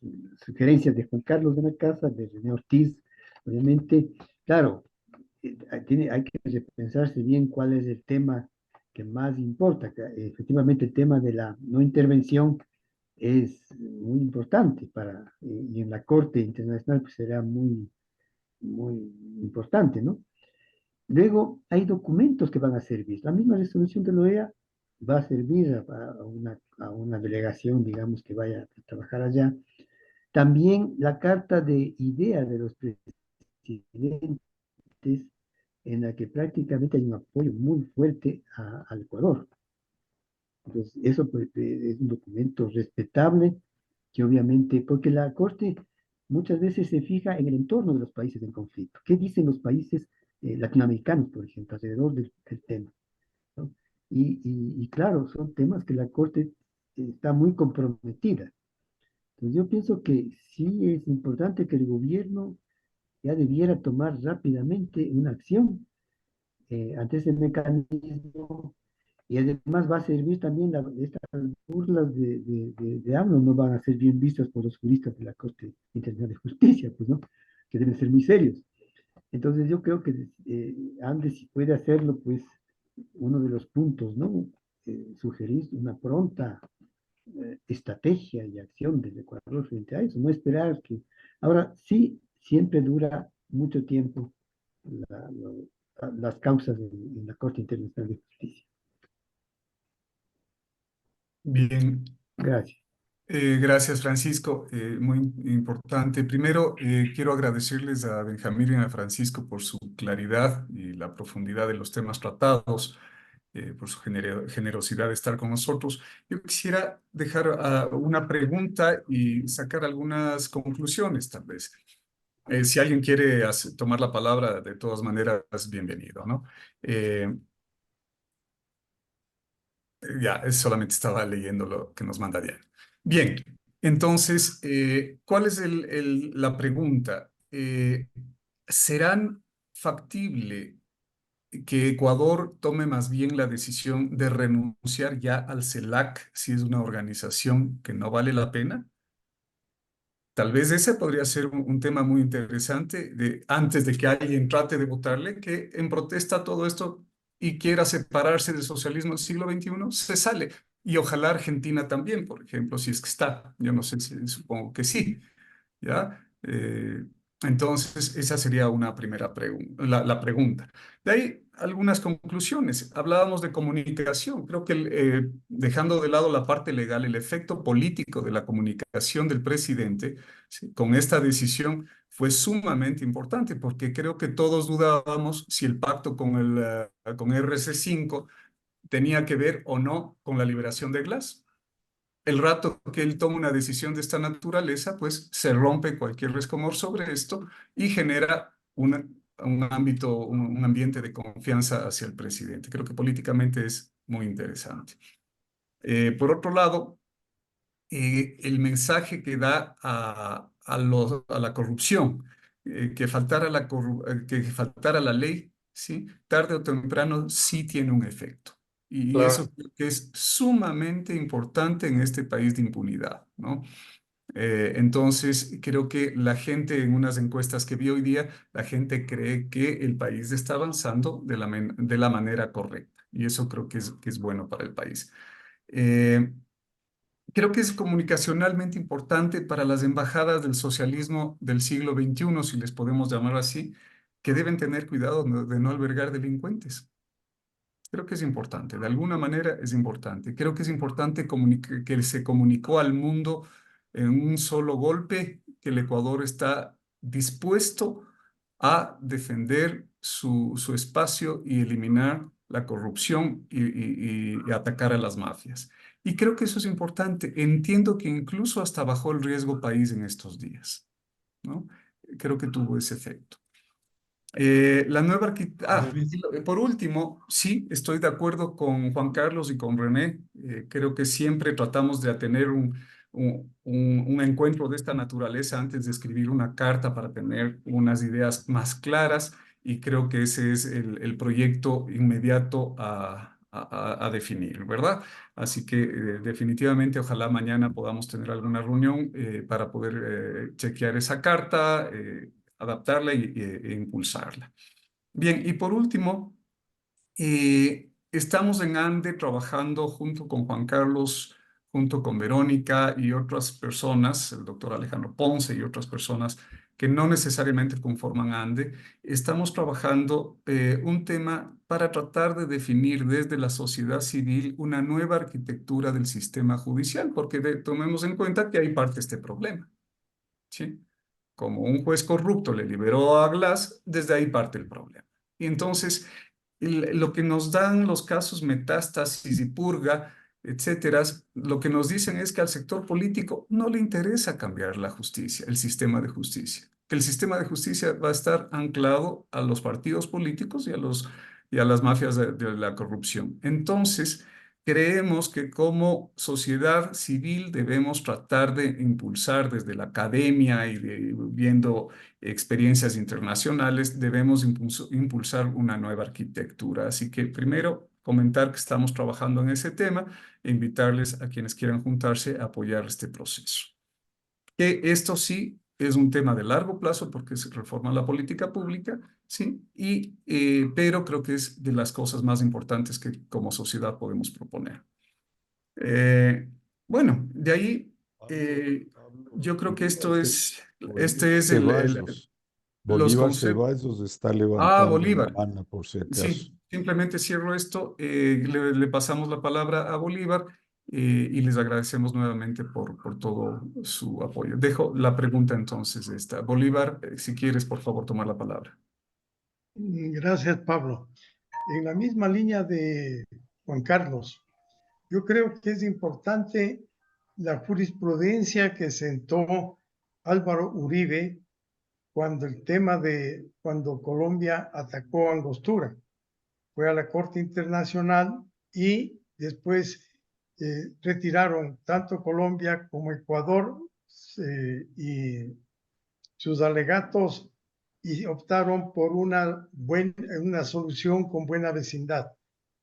sugerencias de Juan Carlos de la Casa, de René Ortiz, obviamente. Claro, hay que repensarse bien cuál es el tema que más importa. Efectivamente, el tema de la no intervención es muy importante y en la Corte Internacional pues será muy importante, ¿no? Luego hay documentos que van a servir. La misma resolución de la OEA va a servir a una delegación, digamos, que vaya a trabajar allá. También la carta de idea de los presidentes, en la que prácticamente hay un apoyo muy fuerte al Ecuador. Entonces, eso pues, es un documento respetable que obviamente, porque la Corte muchas veces se fija en el entorno de los países en conflicto. ¿Qué dicen los países latinoamericanos, por ejemplo, alrededor del tema? ¿No? Y claro, son temas que la Corte está muy comprometida. Entonces yo pienso que sí es importante que el gobierno ya debiera tomar rápidamente una acción ante ese mecanismo, y además va a servir también estas burlas de AMLO no van a ser bien vistas por los juristas de la Corte Internacional de Justicia, pues, ¿no? Que deben ser muy serios. Entonces yo creo que Andes, si puede hacerlo, pues uno de los puntos, ¿no? Sugerir una pronta estrategia y acción del Ecuador frente a eso, no esperar que... Ahora, sí, siempre dura mucho tiempo las causas en la Corte Internacional de Justicia. Bien, Gracias. Gracias, Francisco. Muy importante. Primero, quiero agradecerles a Benjamín y a Francisco por su claridad y la profundidad de los temas tratados. por su generosidad de estar con nosotros. Yo quisiera dejar una pregunta y sacar algunas conclusiones, tal vez. Si alguien quiere tomar la palabra, de todas maneras, bienvenido, ¿no? Ya, solamente estaba leyendo lo que nos manda Diana. Bien, entonces, ¿cuál es la pregunta? ¿Serán factible que Ecuador tome más bien la decisión de renunciar ya al CELAC si es una organización que no vale la pena? Tal vez ese podría ser un tema muy interesante antes de que alguien trate de votarle, que en protesta a todo esto y quiera separarse del socialismo del siglo XXI, se sale. Y ojalá Argentina también, por ejemplo, si es que está. Yo no sé si, supongo que sí. ¿Ya? Entonces, esa sería una primera pregunta, la pregunta. De ahí, algunas conclusiones. Hablábamos de comunicación. Creo que dejando de lado la parte legal, el efecto político de la comunicación del presidente, ¿sí?, con esta decisión fue sumamente importante porque creo que todos dudábamos si el pacto con RC5 tenía que ver o no con la liberación de Glass. El rato que él toma una decisión de esta naturaleza, pues se rompe cualquier resquemor sobre esto y genera un ambiente de confianza hacia el presidente. Creo que políticamente es muy interesante. Por otro lado, el mensaje que da a la corrupción, que faltara la ley, ¿sí?, tarde o temprano sí tiene un efecto. Y Claro. eso creo que es sumamente importante en este país de impunidad, ¿no? Entonces, creo que la gente en unas encuestas que vi hoy día, la gente cree que el país está avanzando de la manera correcta. Y eso creo que es bueno para el país. Creo que es comunicacionalmente importante para las embajadas del socialismo del siglo XXI, si les podemos llamar así, que deben tener cuidado de no albergar delincuentes. Creo que es importante, de alguna manera es importante. Creo que es importante que se comunicó al mundo en un solo golpe que el Ecuador está dispuesto a defender su espacio y eliminar la corrupción y atacar a las mafias. Y creo que eso es importante. Entiendo que incluso hasta bajó el riesgo país en estos días, ¿no? Creo que tuvo ese efecto. La nueva por último, sí, estoy de acuerdo con Juan Carlos y con René. Creo que siempre tratamos de tener un encuentro de esta naturaleza antes de escribir una carta para tener unas ideas más claras, y creo que ese es el proyecto inmediato a definir, ¿verdad? Así que definitivamente ojalá mañana podamos tener alguna reunión para poder chequear esa carta, adaptarla e impulsarla. Bien, y por último, estamos en ANDE trabajando junto con Juan Carlos, junto con Verónica y otras personas, el doctor Alejandro Ponce y otras personas que no necesariamente conforman ANDE. Estamos trabajando un tema para tratar de definir desde la sociedad civil una nueva arquitectura del sistema judicial, porque tomemos en cuenta que hay parte de este problema, ¿sí? Como un juez corrupto le liberó a Glass, desde ahí parte el problema. Y entonces, lo que nos dan los casos Metástasis y Purga, etcétera, lo que nos dicen es que al sector político no le interesa cambiar la justicia, el sistema de justicia. Que el sistema de justicia va a estar anclado a los partidos políticos y a las mafias de la corrupción. Entonces, creemos que como sociedad civil debemos tratar de impulsar desde la academia y viendo experiencias internacionales, debemos impulsar una nueva arquitectura. Así que primero comentar que estamos trabajando en ese tema e invitarles a quienes quieran juntarse a apoyar este proceso. Que esto sí es un tema de largo plazo porque se reforma la política pública, ¿sí? Pero creo que es de las cosas más importantes que como sociedad podemos proponer. Bueno, de ahí yo creo que este es Ceballos. Bolívar Ceballos está levantando Bolívar. la mano, por si acaso. Sí, simplemente cierro esto, le pasamos la palabra a Bolívar y les agradecemos nuevamente por todo su apoyo. Dejo la pregunta entonces esta. Bolívar, si quieres, por favor, tomar la palabra. Gracias, Pablo. En la misma línea de Juan Carlos. Yo creo que es importante la jurisprudencia que sentó Álvaro Uribe cuando cuando Colombia atacó a Angostura. Fue a la Corte Internacional y después retiraron tanto Colombia como Ecuador y sus alegatos y optaron por una solución con buena vecindad.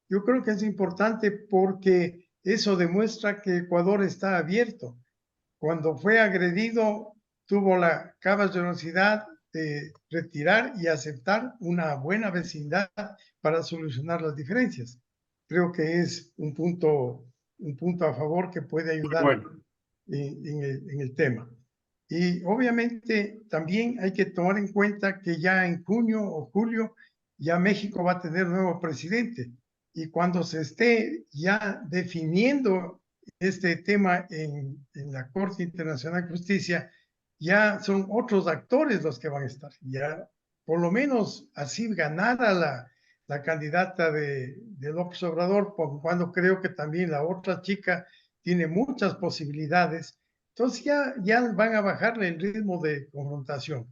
Yo creo que es importante porque eso demuestra que Ecuador está abierto. Cuando fue agredido, tuvo la caballerosidad de retirar y aceptar una buena vecindad para solucionar las diferencias. Creo que es un punto a favor que puede ayudar en el tema. Y obviamente también hay que tomar en cuenta que ya en junio o julio ya México va a tener nuevo presidente. Y cuando se esté ya definiendo este tema en la Corte Internacional de Justicia, ya son otros actores los que van a estar. Ya por lo menos así ganara la candidata de López Obrador, por cuando creo que también la otra chica tiene muchas posibilidades. Entonces ya van a bajarle el ritmo de confrontación.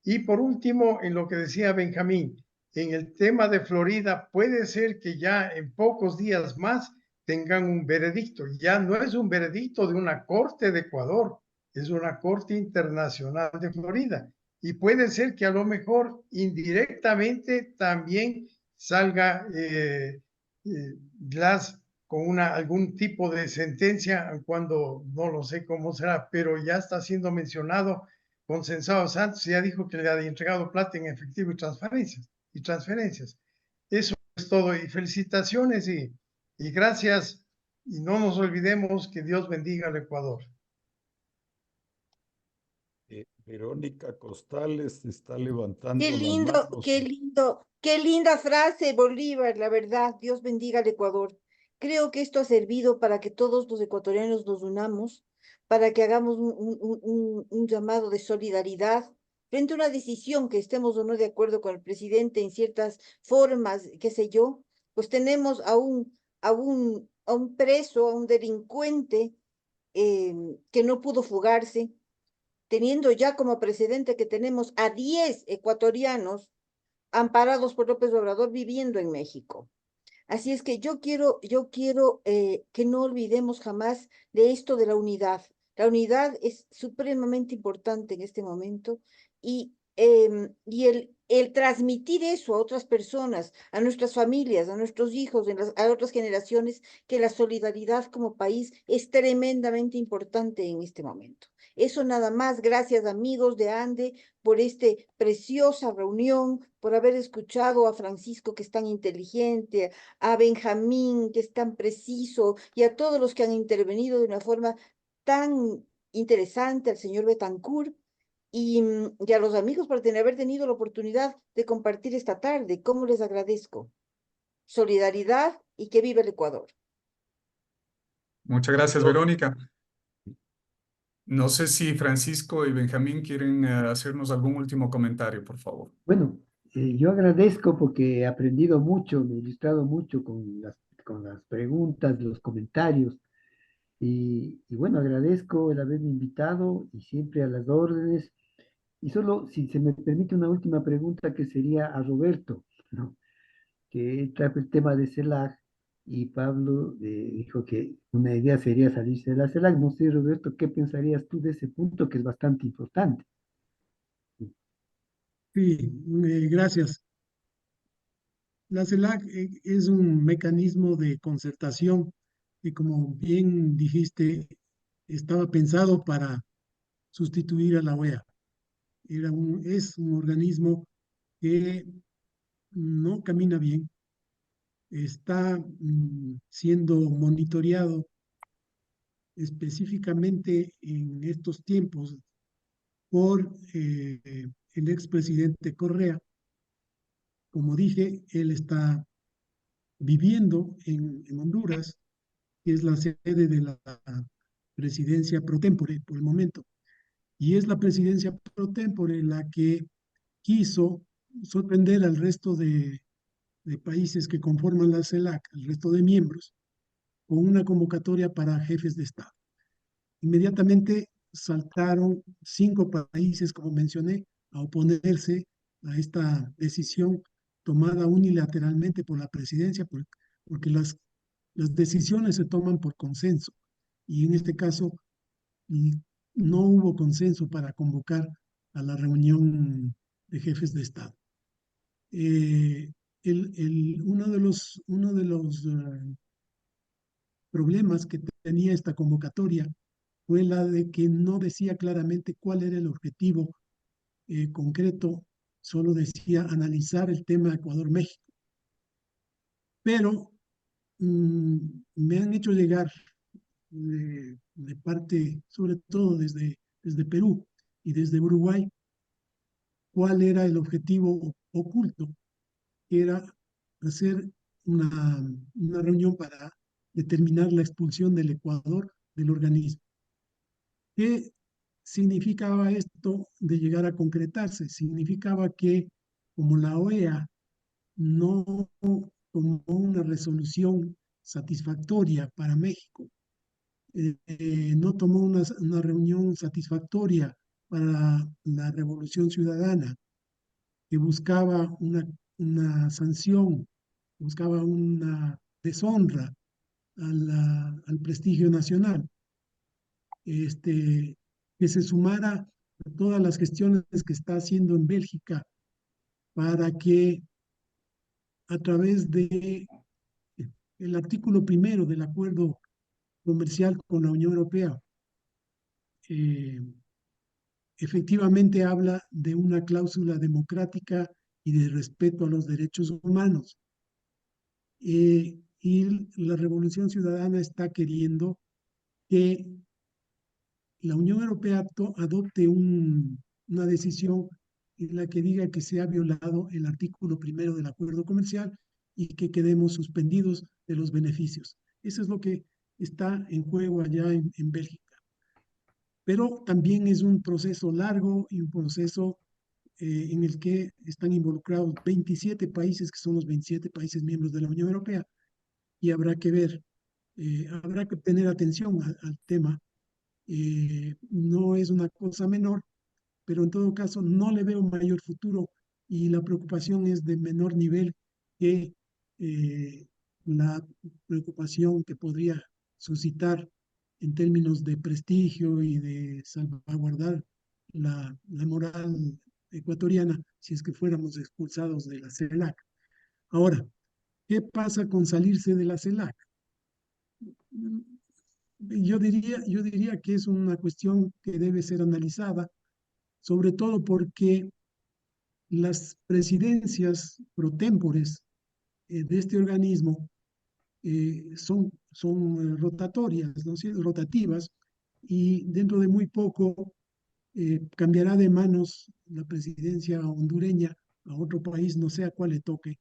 Y por último, en lo que decía Benjamín, en el tema de Florida, puede ser que ya en pocos días más tengan un veredicto. Ya no es un veredicto de una corte de Ecuador, es una corte internacional de Florida. Y puede ser que a lo mejor indirectamente también salga Glass con algún tipo de sentencia, cuando no lo sé cómo será, pero ya está siendo mencionado. Consensado Santos ya dijo que le ha entregado plata en efectivo y transferencias. Eso es todo, y felicitaciones y gracias, y no nos olvidemos que Dios bendiga al Ecuador. Verónica Costales está levantando Qué las lindo, manos. qué lindo, qué linda frase, Bolívar, la verdad. Dios bendiga al Ecuador. Creo que esto ha servido para que todos los ecuatorianos nos unamos, para que hagamos un llamado de solidaridad frente a una decisión, que estemos o no de acuerdo con el presidente en ciertas formas, qué sé yo. Pues tenemos a un preso, a un delincuente que no pudo fugarse, teniendo ya como precedente que tenemos a 10 ecuatorianos amparados por López Obrador viviendo en México. Así es que yo quiero que no olvidemos jamás de esto de la unidad. La unidad es supremamente importante en este momento, y el transmitir eso a otras personas, a nuestras familias, a nuestros hijos, a otras generaciones, que la solidaridad como país es tremendamente importante en este momento. Eso nada más. Gracias, amigos de Ande, por esta preciosa reunión, por haber escuchado a Francisco, que es tan inteligente, a Benjamín, que es tan preciso, y a todos los que han intervenido de una forma tan interesante, al señor Betancourt, y a los amigos por haber tenido la oportunidad de compartir esta tarde. ¿Cómo les agradezco? Solidaridad y que viva el Ecuador. Muchas gracias, Verónica. No sé si Francisco y Benjamín quieren hacernos algún último comentario, por favor. Bueno, yo agradezco porque he aprendido mucho, me he ilustrado mucho con las preguntas, los comentarios. Y bueno, agradezco el haberme invitado y siempre a las órdenes. Y solo, si se me permite, una última pregunta, que sería a Roberto, ¿no? Que trajo el tema de CELAC, y Pablo dijo que una idea sería salirse de la CELAC. No sé, Roberto, ¿qué pensarías tú de ese punto, que es bastante importante? Sí, gracias. La CELAC es un mecanismo de concertación que, como bien dijiste, estaba pensado para sustituir a la OEA. Es un organismo que no camina bien, está siendo monitoreado específicamente en estos tiempos por el expresidente Correa. Como dije, él está viviendo en Honduras, que es la sede de la presidencia pro tempore por el momento. Y es la presidencia pro tempore la que quiso sorprender al resto de de países que conforman la CELAC, el resto de miembros, con una convocatoria para jefes de Estado. Inmediatamente saltaron 5 países, como mencioné, a oponerse a esta decisión tomada unilateralmente por la presidencia, porque las decisiones se toman por consenso. Y en este caso no hubo consenso para convocar a la reunión de jefes de Estado. Uno de los problemas que tenía esta convocatoria fue la de que no decía claramente cuál era el objetivo concreto, solo decía analizar el tema Ecuador-México. Pero me han hecho llegar de parte, sobre todo desde Perú y desde Uruguay, cuál era el objetivo oculto, que era hacer una reunión para determinar la expulsión del Ecuador del organismo. ¿Qué significaba esto de llegar a concretarse? Significaba que como la OEA no tomó una resolución satisfactoria para México, no tomó una reunión satisfactoria para la Revolución Ciudadana, que buscaba una sanción, buscaba una deshonra al prestigio nacional, que se sumara a todas las gestiones que está haciendo en Bélgica para que a través de el artículo 1 del acuerdo comercial con la Unión Europea, efectivamente habla de una cláusula democrática y de respeto a los derechos humanos. Y la Revolución Ciudadana está queriendo que la Unión Europea adopte una decisión en la que diga que se ha violado el artículo 1 del acuerdo comercial y que quedemos suspendidos de los beneficios. Eso es lo que está en juego allá en Bélgica. Pero también es un proceso largo y un proceso en el que están involucrados 27 países, que son los 27 países miembros de la Unión Europea, y habrá que ver, habrá que tener atención al tema. No es una cosa menor, pero en todo caso no le veo mayor futuro y la preocupación es de menor nivel que la preocupación que podría suscitar en términos de prestigio y de salvaguardar la moral ecuatoriana si es que fuéramos expulsados de la CELAC. Ahora, ¿qué pasa con salirse de la CELAC? Yo diría que es una cuestión que debe ser analizada, sobre todo porque las presidencias pro tempores de este organismo son rotatorias, ¿no? Rotativas, y dentro de muy poco cambiará de manos la presidencia hondureña a otro país, no sé a cuál le toque,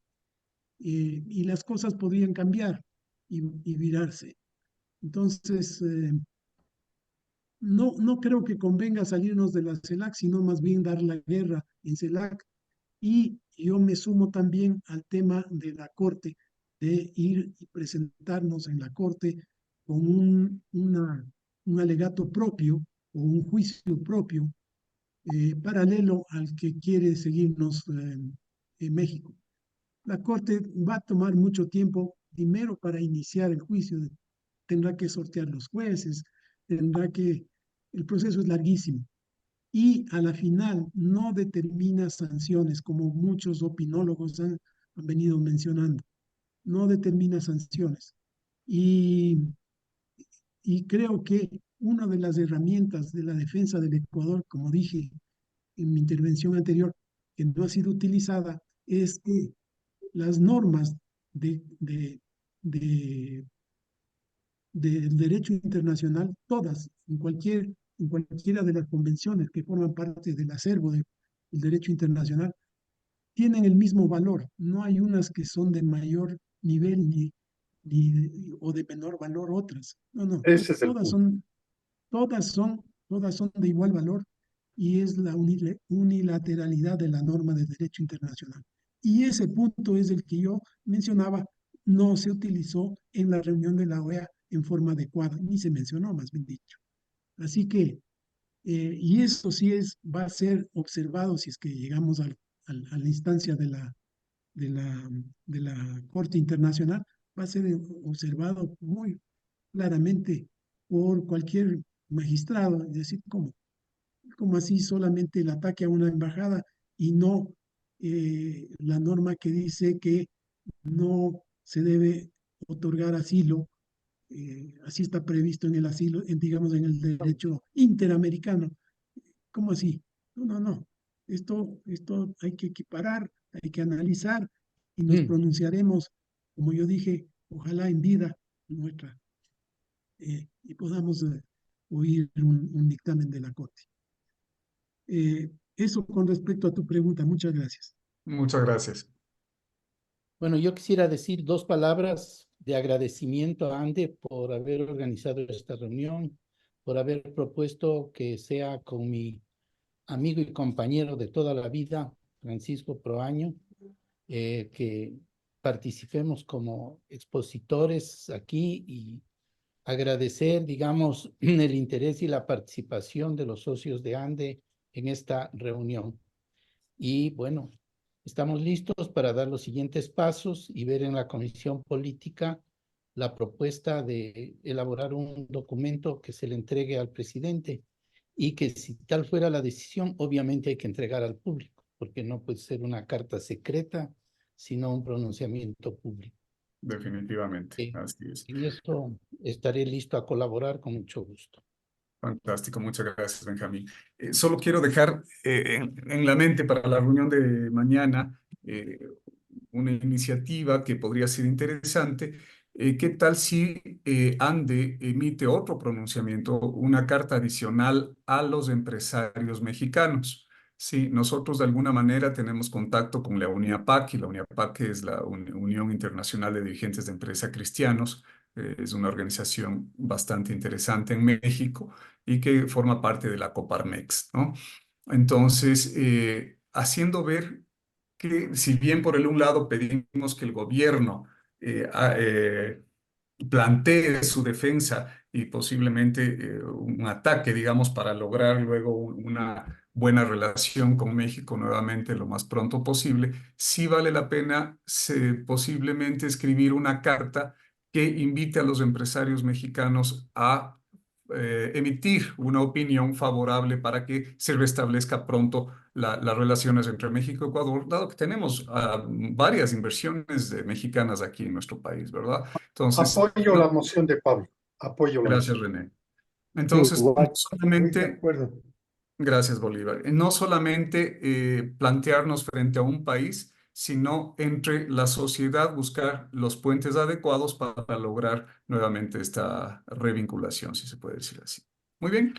y las cosas podrían cambiar y virarse. Entonces, no creo que convenga salirnos de la CELAC, sino más bien dar la guerra en CELAC. Y yo me sumo también al tema de la Corte, de ir y presentarnos en la Corte con un alegato propio o un juicio propio, paralelo al que quiere seguirnos en México. La Corte va a tomar mucho tiempo, primero para iniciar el juicio, tendrá que sortear los jueces, el proceso es larguísimo. Y a la final no determina sanciones, como muchos opinólogos han venido mencionando. No determina sanciones. Y creo que una de las herramientas de la defensa del Ecuador, como dije en mi intervención anterior, que no ha sido utilizada, es que las normas del derecho internacional, todas, en cualquiera de las convenciones que forman parte del acervo del derecho internacional, tienen el mismo valor. No hay unas que son de mayor nivel o de menor valor otras. No, Ese es el punto. todas son de igual valor y es la unilateralidad de la norma de derecho internacional. Y ese punto es el que yo mencionaba, no se utilizó en la reunión de la OEA en forma adecuada, ni se mencionó, más bien dicho. Así que, y eso sí va a ser observado si es que llegamos a la instancia de la, de la Corte Internacional, va a ser observado muy claramente por cualquier magistrado, es decir, como así solamente el ataque a una embajada y no la norma que dice que no se debe otorgar asilo, así está previsto en el asilo, digamos, en el derecho interamericano. ¿Cómo así? No, no, no. Esto hay que equiparar, hay que analizar y nos pronunciaremos, como yo dije, ojalá en vida nuestra, y podamos oír un dictamen de la Corte. Eso con respecto a tu pregunta. Muchas gracias. Muchas gracias. Bueno, yo quisiera decir 2 palabras de agradecimiento a Ande por haber organizado esta reunión, por haber propuesto que sea con mi amigo y compañero de toda la vida, Francisco Proaño, que participemos como expositores aquí y agradecer, digamos, el interés y la participación de los socios de Ande en esta reunión. Y bueno, estamos listos para dar los siguientes pasos y ver en la Comisión Política la propuesta de elaborar un documento que se le entregue al presidente y que si tal fuera la decisión, obviamente hay que entregar al público, porque no puede ser una carta secreta, sino un pronunciamiento público. Definitivamente, así es. En esto estaré listo a colaborar con mucho gusto. Fantástico, muchas gracias, Benjamín. Solo quiero dejar en la mente para la reunión de mañana una iniciativa que podría ser interesante. ¿Qué tal si ANDE emite otro pronunciamiento, una carta adicional a los empresarios mexicanos? Sí, nosotros de alguna manera tenemos contacto con la UNIAPAC, y la UNIAPAC es la Unión Internacional de Dirigentes de Empresa Cristianos. Es una organización bastante interesante en México y que forma parte de la Coparmex, ¿no? Entonces, haciendo ver que si bien por el un lado pedimos que el gobierno plantee su defensa y posiblemente un ataque, digamos, para lograr luego una buena relación con México nuevamente lo más pronto posible, sí vale la pena posiblemente escribir una carta que invite a los empresarios mexicanos a emitir una opinión favorable para que se restablezca pronto las relaciones entre México y Ecuador, dado que tenemos varias inversiones mexicanas aquí en nuestro país, ¿verdad? Entonces, apoyo la moción de Pablo. Apoyo la gracias, moción. René. Entonces, no Muy de solamente, acuerdo. gracias, Bolívar, no solamente plantearnos frente a un país, sino entre la sociedad buscar los puentes adecuados para lograr nuevamente esta revinculación, si se puede decir así. Muy bien.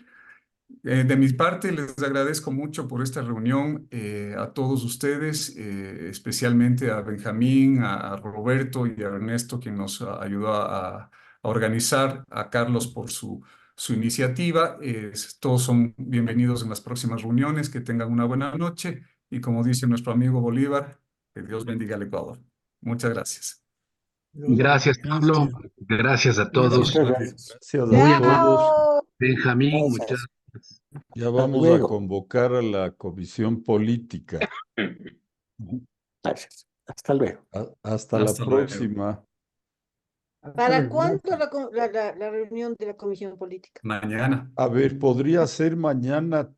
De mi parte, les agradezco mucho por esta reunión, a todos ustedes, especialmente a Benjamín, a Roberto y a Ernesto, quien nos ayudó a organizar, a Carlos por su iniciativa. Todos son bienvenidos en las próximas reuniones, que tengan una buena noche y como dice nuestro amigo Bolívar, que Dios bendiga al Ecuador. Muchas gracias. Gracias, Pablo. Gracias a todos. Muchas gracias. Gracias Muy a todos. ¡Chao! Benjamín, muchas Gracias. Ya vamos a luego. convocar a la Comisión Política. Gracias. Hasta luego. Hasta la Hasta luego. próxima. ¿Para cuándo la reunión de la Comisión Política? Mañana. A ver, podría ser mañana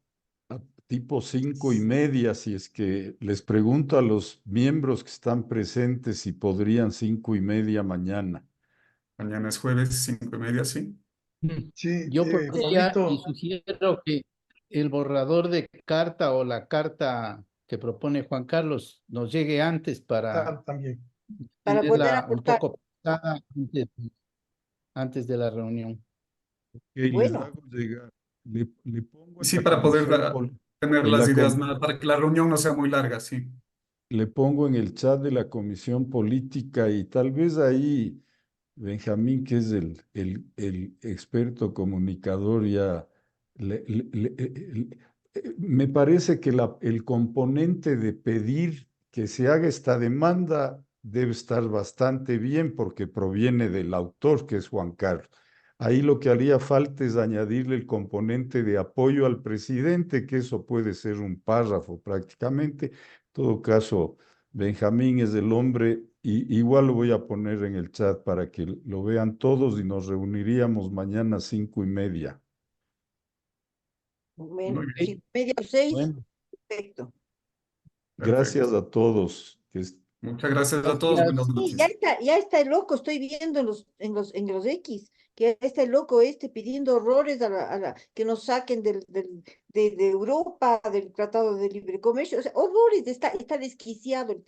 tipo 5:30, si es que les pregunto a los miembros que están presentes si podrían 5:30 mañana. Mañana es jueves, 5:30, ¿sí? Sí, Yo podría Pablito, y sugiero que el borrador de carta o la carta que propone Juan Carlos nos llegue antes para también. Para poder tenerla un aportar. poco pensada antes de la reunión. Les Bueno. hago llegar. Le pongo en Sí, la para poder comisión tener en las la ideas com- más, para que la reunión no sea muy larga, sí. le pongo en el chat de la Comisión Política y tal vez ahí Benjamín, que es el experto comunicador, ya me parece que el componente de pedir que se haga esta demanda debe estar bastante bien porque proviene del autor, que es Juan Carlos. Ahí lo que haría falta es añadirle el componente de apoyo al presidente, que eso puede ser un párrafo prácticamente. En todo caso, Benjamín es el hombre, y igual lo voy a poner en el chat para que lo vean todos y nos reuniríamos mañana a 5:30. Bueno, Muy si media o 6, Bueno, perfecto. gracias a todos. Muchas gracias a todos. Gracias. Buenas Sí, noches. ya está el loco, estoy viendo en los X, que ya está el loco pidiendo horrores que nos saquen de Europa, del Tratado de Libre Comercio, o sea, horrores, está desquiciado el tipo.